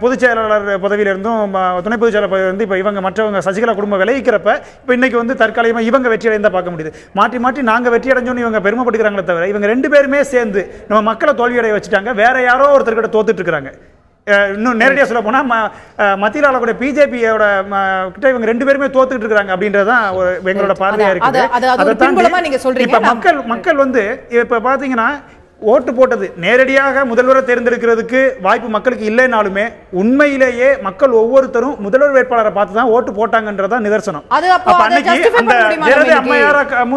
பொதுச் செயலாளர் பதவியிலிருந்தும் துணை பொதுச் செயலாளர் பதவியிலிருந்து இப்ப இவங்க மற்றவங்க சசிகலா குடும்பம் விளைவிக்கிறப்ப இப்ப இன்னைக்கு தற்காலிகமா இவங்க வெற்றி அடைந்தா பார்க்க முடியுது. மாற்றி நாங்க வெற்றி அடைஞ்சோன்னு இவங்க பெருமைப்பட்டுக்கிறாங்களே தவிர இவங்க ரெண்டு பேருமே சேர்ந்து நம்ம மக்களை தோல்வியடைய வச்சுட்டாங்க. வேற யாரோ ஒருத்தர்கிட்ட தோத்துட்டு இருக்காங்க. இன்னும் நேரடியாக சொல்ல போனா மத்தியில் ஆளக்கூடிய பிஜேபியோட கிட்ட இவங்க ரெண்டு பேருமே தோத்துக்கிட்டு இருக்காங்க அப்படின்றதுதான் எங்களோட பார்வையா இருக்குது. இப்ப மக்கள் இப்ப பாத்தீங்கன்னா ஓட்டு போட்டது நேரடியாக முதல்வரை தேர்ந்தெடுக்கிறதுக்கு வாய்ப்பு மக்களுக்கு இல்லைனாலுமே உண்மையிலேயே மக்கள் ஒவ்வொருத்தரும் முதல்வர் வேட்பாளரை பார்த்து தான் ஓட்டு போட்டாங்கன்றதா நிதர்சனம். அது அப்போ அதை ஜஸ்டிஃபை பண்ண முடியுமா?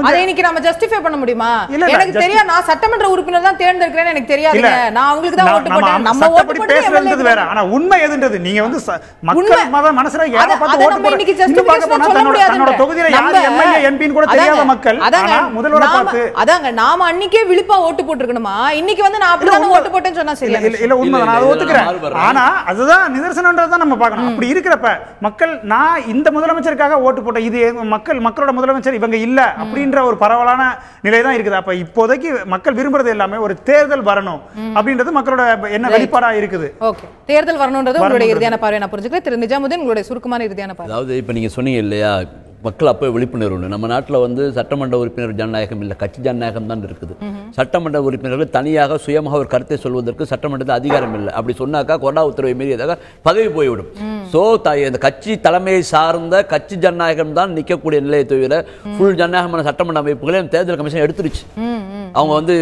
அதை இன்னைக்கு நாம ஜஸ்டிஃபை பண்ண முடியுமா? எனக்கு தெரியாது, நான் சட்டமன்ற உறுப்பினர் தான் தேர்ந்தெடுக்கிறேன், எனக்கு தெரியாதுங்க, நான் உங்களுக்கு தான் ஓட்டு போட்டேன். நம்ம ஓட்டு போட்டு பேசுறது வேற, ஆனா உண்மை எதுன்றது நீங்க வந்து மக்கள் மனசுல யாரை பார்த்து ஓட்டு போடுறீங்க? இன்னைக்கு ஜஸ்டிஃபிகேஷன் சொல்ல முடியாது. தன்னோட தொகுதியில யார் எம்எல்ஏ எம்பின்னு கூட தெரியாத மக்கள் ஆனா முதல்வரை பார்த்து அதாங்க நாம அன்னைக்கே விழிப்பா ஓட்டு போட்டுருக்கணுமா? இன்னைக்கு வந்து நான் அப்படிதான் ஓட்டு போட்டேன்னு சொன்னா சரியா? இல்ல உண்மை, நான் அதை ஒத்துக்கிறேன். ஆனா அதுதான் நிதர்சனம்ன்றதை நம்ம பார்க்கணும். அப்படி இருக்கிறப்ப மக்கள் நான் இந்த முதலமைச்சருக்காக ஓட்டு போட்டேன், இது மக்களோட முதலமைச்சர் இவங்க இல்ல அப்படின்ற ஒரு பரவலான நிலை தான் இருக்குது. அப்ப இப்போதைக்கு மக்கள் விரும்புறது எல்லாமே ஒரு தேர்தல் வரணும் அப்படின்றது மக்களோட என்ன வெளிப்பாடா இருக்குது. ஓகே, தேர்தல் வரணும்ன்றது உங்களுடைய இறுதியான பார்வை நான் புரிஞ்சுக்கிறேன். திரு நிஜாமுதீன், உங்களுடைய சுருக்கமான இறுதியான பார்வை. அதாவது இப்ப நீங்க சொன்னீங்க இல்லையா, மக்கள் அப்போ விழிப்புணர்வு. நம்ம நாட்டில் வந்து சட்டமன்ற உறுப்பினர் ஜனநாயகம் இல்லை, கட்சி ஜனநாயகம் தான் இருக்குது. சட்டமன்ற உறுப்பினர்கள் தனியாக சுயமாக ஒரு கருத்தை சொல்வதற்கு சட்டமன்றத்தில் அதிகாரம் இல்லை. அப்படி சொன்னாக்கா கொரோனா உத்தரவை மீறியதாக பதவி போய்விடும். ஸோ இந்த கட்சி தலைமையை சார்ந்த கட்சி ஜனநாயகம் தான் நிற்கக்கூடிய நிலையை தவிர ஃபுல் ஜனநாயகமான சட்டமன்ற அமைப்புகளை தேர்தல் கமிஷன் எடுத்துருச்சு. அவங்க வந்து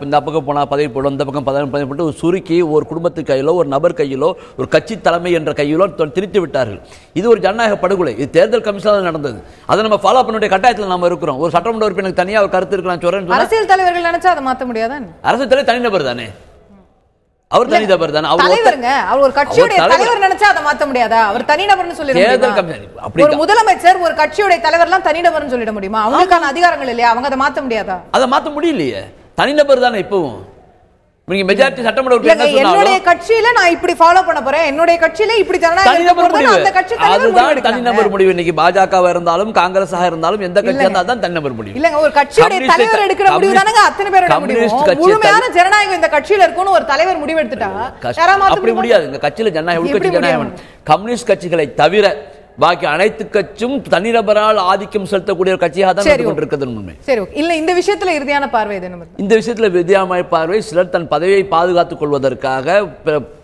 இந்த பக்கம் போனால் பதவி போடும், இந்த பக்கம் பதவி போட்டு சுருக்கி ஒரு குடும்பத்து கையிலோ ஒரு நபர் கையிலோ ஒரு கட்சி தலைமை என்ற கையிலோ திணித்து விட்டார்கள். இது ஒரு ஜனநாயக படுகொலை. இது தேர்தல் கமிஷன் நடந்தது. அதை நம்ம ஃபாலோ பண்ண வேண்டிய கட்டாயத்தில் நாம இருக்கிறோம். ஒரு சட்டமன்ற உறுப்பினருக்கு தனியா ஒரு கருத்து இருக்கலாம் சொல்றேன். அரசியல் தலைவர்கள் நினைச்சா அதை மாற்ற முடியாதா? அரசியல் தலைவர் தனிநபர் தானே, அவர் தனிநபர் தானே, அவர் ஒரு கட்சியுடைய தலைவர் நினைச்சா அதை மாற்ற முடியாதா? அவர் தனிநபர்னு சொல்லிடுறாங்க. ஒரு முதலமைச்சர் ஒரு கட்சியுடைய தலைவர்லாம் தனிநபர்னு சொல்லிட முடியுமா? அவங்களுக்கான அதிகாரங்கள் இல்லையா? அவங்க அதை மாற்ற முடியாதா? அதை மாற்ற முடியலையே, தனிநபர் தானே. இப்பவும் நீங்க மெஜாரிட்டி சட்டமன்ற உறுப்பினர் என்னுடைய கட்சியில நான் இப்படி ஃபாலோ பண்ண போறேன், என்னுடைய கட்சியில இப்படி அந்த கட்சி அதுதான் தனிநபர் முடிவு. இன்னைக்கு பாஜகவா இருந்தாலும் காங்கிரஸா இருந்தாலும் எந்த கட்சியா இருந்தாலும் தான் தனிநபர் முடிவு. இல்லங்க, ஒரு கட்சியுடைய தலைவர் எடுக்கிற முடிவு தானங்க அத்தனை பேரோட முடிவு. முழுமையான ஜனநாயகம் இந்த கட்சியில இருக்குன்னு ஒரு தலைவர் முடிவு எடுத்துட்டா அப்படி முடியாது. இந்த கட்சியில ஜனநாயகம் உள்கட்சி ஜனநாயகம் கம்யூனிஸ்ட் கட்சிகளை தவிர பாக்கி அனைத்து கட்சியும் தனிநபரால் ஆதிக்கம் செலுத்தக்கூடிய ஒரு கட்சியாக தான் இருந்து கொண்டிருக்கிறது உண்மை. சரி, இல்ல இந்த விஷயத்துல இறுதியான பார்வை என்ன? இந்த விஷயத்துல இறுதியான பார்வை சிலர் தன் பதவியை பாதுகாத்துக் கொள்வதற்காக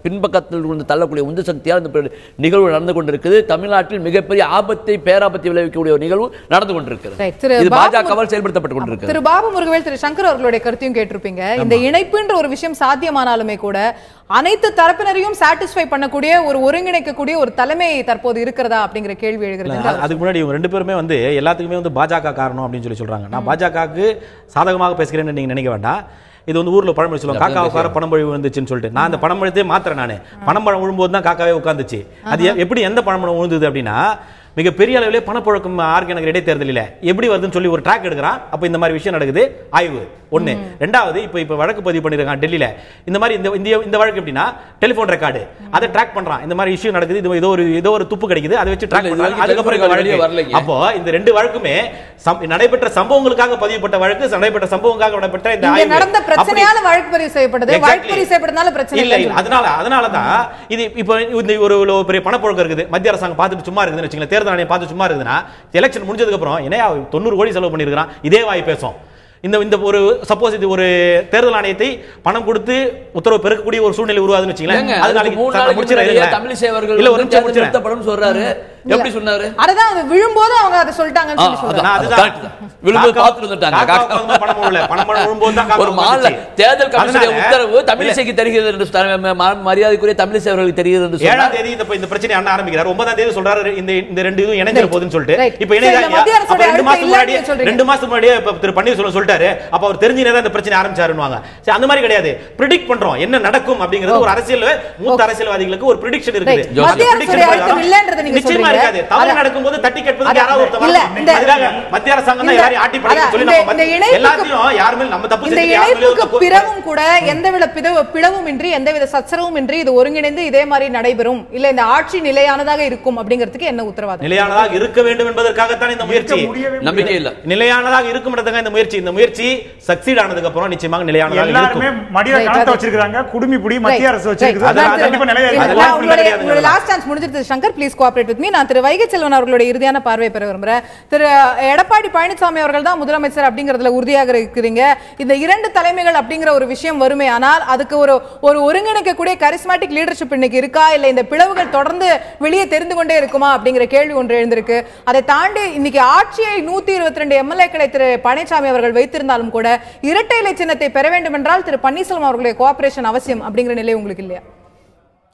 பின்பக்கத்தில் இருந்து தள்ளக்கூடிய உந்து சக்தியால் இந்த நிகழ்வு நடந்து கொண்டிருக்கிறது. தமிழ்நாட்டில் மிகப்பெரிய ஆபத்தை பேராபத்தை விளைவிக்கக்கூடிய ஒரு நிகழ்வு நடந்து கொண்டிருக்கிறது. இது பாஜகவால் செயல்படுத்தப்பட்டு கொண்டிருக்கிறது. திரு பாபு முருகவேல், திரு சங்கர் அவர்களுடைய கருத்தையும் கேட்டிருப்பீங்க. இந்த இணைப்புன்ற ஒரு விஷயம் சாத்தியமானாலுமே கூட அனைத்து தரப்பினரையும் சாட்டிஸ்ஃபை பண்ணக்கூடிய ஒரு ஒருங்கிணைக்கக்கூடிய ஒரு தலைமை தற்போது இருக்கிறதா அப்படிங்கிற கேள்வி எழுகிறது. அதுக்கு முன்னாடி இவங்க ரெண்டு பேருமே வந்து எல்லாத்துக்குமே வந்து பாஜக காரணம் அப்படின்னு சொல்றாங்க. நான் பாஜகவுக்கு சாதகமாக பேசுகிறேன்னு நீங்க நினைக்க வேண்டாம். இது வந்து ஊர்ல பழமொழி சொல்லுவாங்க, காக்காவுக்கார பணமொழி விழுந்துச்சுன்னு சொல்லிட்டு. நான் அந்த பணமொழியே மாத்திரேன். நானு பணம்பழம் விழும்போது தான் காக்காவே உட்காந்துச்சு. அது எப்படி எந்த பணம்பழம் விழுந்தது அப்படின்னா, மிகப்பெரிய அளவிலே பணப்புழக்கம் ஆர்கனக் இடைத்தேர்தலில் எப்படி வருதுன்னு சொல்லி ஒரு ட்ராக் எடுக்கிறான். அப்போ இந்த மாதிரி விஷயம் நடக்குது. ஆய்வு ஒன்று. ரெண்டாவது, இப்போ வழக்கு பதிவு பண்ணிருக்கான் டெல்லியில். இந்த மாதிரி இந்த வழக்கு எப்படின்னா டெலிஃபோன் ரெக்கார்டு அதை ட்ராக் பண்றான். இந்த மாதிரி இஷ்யூ நடக்குது, ஏதோ ஒரு துப்பு கிடைக்குது, அதை வச்சு ட்ராக் பண்றாங்க. அதுக்கப்புறம் அப்போ இந்த ரெண்டு வழக்குமே நடைபெற்ற சம்பவங்களுக்காக பதிவுப்பட்ட வழக்கு, நடைபெற்ற சம்பவங்களுக்காக நடைபெற்ற இந்த ஆய்வு நடந்த பிரச்சனையால வழக்கு பதிவு செய்யப்பட்டது. வழக்கு பதிவு செய்யப்பட்டதால பிரச்சனை இல்லை. அதனால தான் இது இப்போ ஒரு பெரிய பணப்புழக்கம் இருக்குது, மத்திய அரசாங்கம் பார்த்துட்டு சும்மா இருக்குதுன்னு வச்சுங்களேன், தேர்தல் ஆணையம் பார்த்து சும்மா இருக்குதுன்னா எலெக்ஷன் முடிஞ்சதுக்கு அப்புறம் என்ன 90 கோடி செலவு பண்ணிருக்கான், இதே வாய் பேசும். இந்த ஒரு சப்போஸ் இது ஒரு தேர்தல் ஆணையத்தை பணம் கொடுத்து உத்தரவு பெறக்கூடிய ஒரு சூழ்நிலை உருவாதுன்னு வச்சுங்களேன். தமிழிசை அவர்கள் இல்ல ஒரு நிமிஷம் நிறுத்தப்படும் சொல்றாரு. எப்படி சொன்னாரு? அதுதான் விழும்போது அவங்க அதை சொல்லிட்டாங்கன்னு சொல்லி சொல்றாங்க. அதுதான் விழும்போது பார்த்துட்டு வந்துட்டாங்க. ஒரு மாநில தேர்தல் கமிஷனுடைய உத்தரவு தமிழிசைக்கு தெரிகிறது என்று மரியாதைக்குரிய தமிழிசை அவர்களுக்கு தெரிகிறது என்று 7ஆம் தேதி இந்த பிரச்சனை அண்ணா ஆரம்பிக்கிறார். 9ஆம் தேதி சொல்றாரு இந்த ரெண்டு இதுவும் இணைஞ்சிர போகுதுன்னு சொல்லிட்டு. இப்போ 2 மாசத்துக்கு முன்னாடியே திரு பன்னீர்செல்வம் சொல்லிட்டாரு. அப்ப அவர் தெரிஞ்சுனே இந்த பிரச்சனை ஆரம்பிச்சாருன்னுவாங்க. சரி, அந்த மாதிரி கிடையாது. பிரெடிக்ட் பண்றோம் என்ன நடக்கும் அப்படிங்கிறது ஒரு மூத்த அரசியல்வாதிகளுக்கு ஒரு பிரெடிக்ஷன் இருக்குது. நிச்சயமா இருக்காது. தவறு நடக்கும்போது தட்டி கேட்பதற்கு யாராவது மத்திய அரசாங்கம் தான் எல்லாரையும் ஆட்டி படைக்க சொல்லி நம்ம எல்லாத்தையும் யாருமே நம்ம தப்பு செஞ்சு இணைப்புக்கு பிறகும் கூட எந்தவித பிளவும் இன்றி எந்தவித சச்சரவும் இன்றி இது ஒருங்கிணைந்து இதே மாதிரி நடைபெறும், இல்ல இந்த ஆட்சி நிலையானதாக இருக்கும் அப்படிங்கிறதுக்கு என்ன உத்தரவாதம்? நிலையானதாக இருக்க வேண்டும் என்பதற்காகத்தான் இந்த முயற்சி. நம்பிக்கை இல்ல நிலையானதாக இருக்கும் இந்த முயற்சி சக்சீட் ஆனதுக்கு அப்புறம் நிச்சயமாக நிலையானதாக எல்லாருமே மடியில கணத்தை வச்சிருக்காங்க. குடுமி புடி மத்திய அரசு வச்சிருக்கு. அது கண்டிப்பா நிலையா இருக்கு. லாஸ்ட் சான்ஸ் முடிஞ்சிருச்சு. Shankar, please cooperate with me. நான் நான் திரு வைகை செல்வன் அவர்களுடைய இறுதியான பார்வை பெற விரும்புறேன். திரு எடப்பாடி பழனிசாமி அவர்கள் தான் முதலமைச்சர் அப்படிங்கிறதுல உறுதியாக இருக்கிறீங்க. இந்த 2 தலைமைகள் அப்படிங்கிற ஒரு விஷயம் வருமே, ஆனால் அதுக்கு ஒரு ஒருங்கிணைக்கக்கூடிய கரிஸ்மாட்டிக் லீடர்ஷிப் இன்னைக்கு இருக்கா, இல்ல இந்த பிளவுகள் தொடர்ந்து வெளியே தெரிந்து கொண்டே இருக்குமா அப்படிங்கிற கேள்வி ஒன்று எழுந்திருக்கு. அதை தாண்டி இன்னைக்கு ஆட்சியை 122 எம்எல்ஏக்களை திரு பழனிசாமி அவர்கள் வைத்திருந்தாலும் கூட இரட்டை இலை சின்னத்தை பெற வேண்டும் என்றால் திரு பன்னீர்செல்வம் அவர்களுடைய கோஆபரேஷன் அவசியம் அப்படிங்கிற நிலை உங்களுக்கு இல்லையா?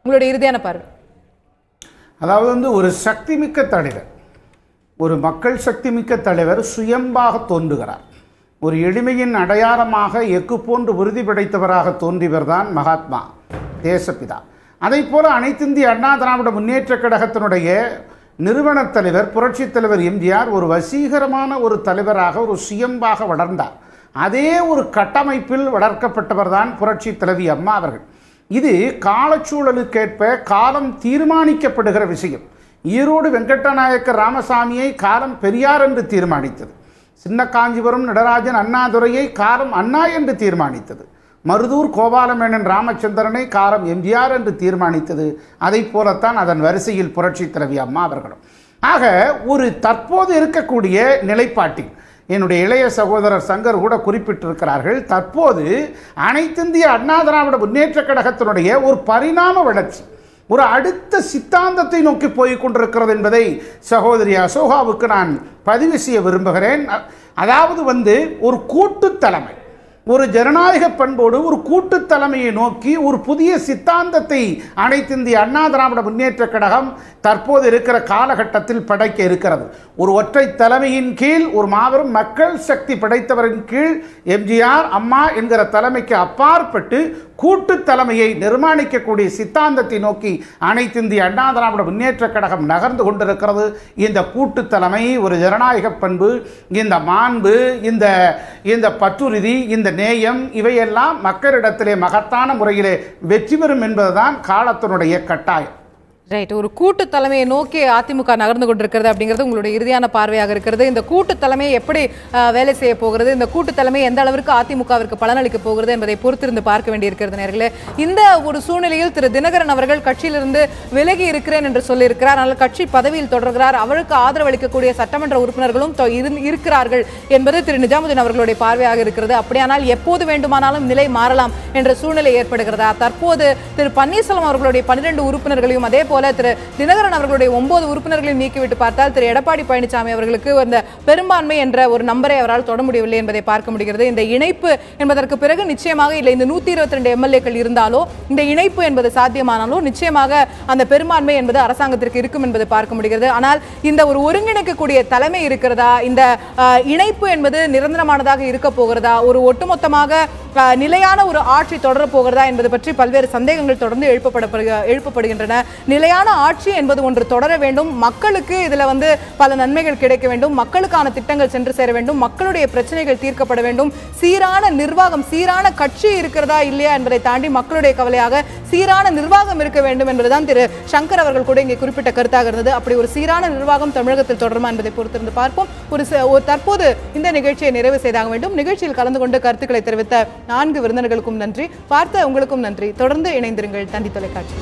உங்களுடைய இறுதியான பார்வை. அதாவது ஒரு சக்திமிக்க தலைவர், ஒரு மக்கள் சக்திமிக்க தலைவர் சுயம்பாக தோன்றுகிறார். ஒரு எளிமையின் அடையாளமாக எக்கு போன்று உறுதி படைத்தவராக தோன்றியவர் தான் மகாத்மா தேசப்பிதா. அதை போல அனைத்திந்திய அண்ணா திராவிட முன்னேற்ற கழகத்தினுடைய நிறுவன தலைவர் புரட்சித் தலைவர் எம்ஜிஆர் ஒரு வசீகரமான ஒரு தலைவராக ஒரு சுயம்பாக வளர்ந்தார். அதே ஒரு கட்டமைப்பில் வளர்க்கப்பட்டவர் தான் புரட்சி தலைவி அம்மா அவர்கள். இது காலச்சூழலுக்கேற்ப காலம் தீர்மானிக்கப்படுகிற விஷயம். ஈரோடு வெங்கடநாயக்க ராமசாமியை காலம் பெரியார் என்று தீர்மானித்தது. சின்ன காஞ்சிபுரம் நடராஜன் அண்ணாதுரையை காலம் அண்ணா என்று தீர்மானித்தது. மருதூர் கோபாலமேனன் ராமச்சந்திரனை காலம் எம்ஜிஆர் என்று தீர்மானித்தது. அதை போலத்தான் அதன் வரிசையில் புரட்சி தலைவி அம்மா அவர்களும். ஆக ஒரு தற்போது இருக்கக்கூடிய நிலைப்பாட்டில் என்னுடைய இளைய சகோதரர் சங்கர் கூட குறிப்பிட்டிருக்கிறார்கள், தற்போது அனைத்திந்திய அண்ணா திராவிட முன்னேற்ற கழகத்தினுடைய ஒரு பரிணாம வளர்ச்சி ஒரு அடுத்த சித்தாந்தத்தை நோக்கி போய் கொண்டிருக்கிறது என்பதை சகோதரி அசோகாவுக்கு நான் பதிவு செய்ய விரும்புகிறேன். அதாவது ஒரு கூட்டு தலைமை, ஒரு ஜனநாயக பண்போடு ஒரு கூட்டு தலைமையை நோக்கி ஒரு புதிய சித்தாந்தத்தை அனைத்திந்திய அண்ணா திராவிட முன்னேற்ற கழகம் தற்போது இருக்கிற காலகட்டத்தில் படைக்க இருக்கிறது. ஒரு ஒற்றை தலைமையின் கீழ் ஒரு மாபெரும் மக்கள் சக்தி படைத்தவரின் கீழ் எம்ஜிஆர் அம்மா என்கிற தலைமைக்கு அப்பாற்பட்டு கூட்டு தலைமையை நிர்மாணிக்கக்கூடிய சித்தாந்தத்தை நோக்கி அனைத்திந்திய அண்ணா திராவிட முன்னேற்ற கழகம் நகர்ந்து கொண்டிருக்கிறது. இந்த கூட்டு தலைமை, ஒரு ஜனநாயக பண்பு, இந்த மாண்பு, இந்த பற்றுறுதி, இந்த நேயம், இவையெல்லாம் மக்களிடத்திலே மகத்தான முறையிலே வெற்றி பெறும் என்பதுதான் காலத்தினுடைய கட்டாயம். ரைட். ஒரு கூட்டு தலைமையை நோக்கி அதிமுக நகர்ந்து கொண்டிருக்கிறது அப்படிங்கிறது உங்களுடைய இறுதியான பார்வையாக இருக்கிறது. இந்த கூட்டு தலைமையை எப்படி வேலை செய்ய போகிறது, இந்த கூட்டு தலைமை எந்த அளவிற்கு அதிமுகவிற்கு பலனளிக்க போகிறது என்பதை பொறுத்திருந்து பார்க்க வேண்டியிருக்கிறது நேர்களே. இந்த ஒரு சூழ்நிலையில் திரு தினகரன் அவர்கள் கட்சியிலிருந்து விலகி இருக்கிறேன் என்று சொல்லியிருக்கிறார். ஆனால் கட்சி பதவியில் தொடர்கிறார். அவருக்கு ஆதரவு அளிக்கக்கூடிய சட்டமன்ற உறுப்பினர்களும் இருக்கிறார்கள் என்பது திரு நிஜாமுதீன் அவர்களுடைய பார்வையாக இருக்கிறது. அப்படியானால் எப்போது வேண்டுமானாலும் நிலை மாறலாம் என்ற சூழ்நிலை ஏற்படுகிறதா? தற்போது திரு பன்னீர்செல்வம் அவர்களுடைய 12 உறுப்பினர்களையும் அதே போல திரு தினகரன் அவர்களுடைய 9 உறுப்பினர்களையும் நீக்கிவிட்டு பார்த்தால் திரு எடப்பாடி பழனிசாமி அவர்களுக்கு அந்த பெரும்பான்மை என்ற ஒரு நம்பரை அவரால் தொட முடியவில்லை என்பதை பார்க்க முடிகிறது. இந்த இணைப்பு என்பதற்கு பிறகு நிச்சயமாக இல்லை, இந்த 122 எம்எல்ஏக்கள் இருந்தாலோ இந்த இணைப்பு என்பது சாத்தியமானாலோ நிச்சயமாக அந்த பெரும்பான்மை என்பது அரசாங்கத்திற்கு இருக்கும் என்பதை பார்க்க முடிகிறது. ஆனால் இந்த ஒரு ஒருங்கிணைக்கக்கூடிய தலைமை இருக்கிறதா, இந்த இணைப்பு என்பது நிரந்தரமானதாக இருக்க போகிறதா, ஒரு ஒட்டுமொத்தமாக நிலையான ஒரு ஆட்சி தொடரப் போகிறதா என்பது பற்றி பல்வேறு சந்தேகங்கள் தொடர்ந்து எழுப்பப்படுகின்றன. நிலையான ஆட்சி என்பது ஒன்று தொடர வேண்டும், மக்களுக்கு இதுல பல நன்மைகள் கிடைக்க வேண்டும், மக்களுக்கான திட்டங்கள் சென்று சேர வேண்டும், மக்களுடைய பிரச்சனைகள் தீர்க்கப்பட வேண்டும், சீரான நிர்வாகம், சீரான கட்சி இருக்கிறதா இல்லையா என்பதை தாண்டி மக்களுடைய கவலையாக சீரான நிர்வாகம் இருக்க வேண்டும் என்பதுதான் திரு சங்கர் அவர்கள் கூட இங்கே குறிப்பிட்ட கருத்தாக இருந்தது. அப்படி ஒரு சீரான நிர்வாகம் தமிழகத்தில் தொடருமா என்பதை பொறுத்திருந்து பார்ப்போம். ஒரு தற்போது இந்த நிகழ்ச்சியை நிறைவு செய்தாக வேண்டும். நிகழ்ச்சியில் கலந்து கொண்டு கருத்துக்களை தெரிவித்த 4 விருந்தினர்களுக்கும் நன்றி, பார்த்த உங்களுக்கும் நன்றி. தொடர்ந்து இணைந்திருங்கள் தந்தி தொலைக்காட்சி.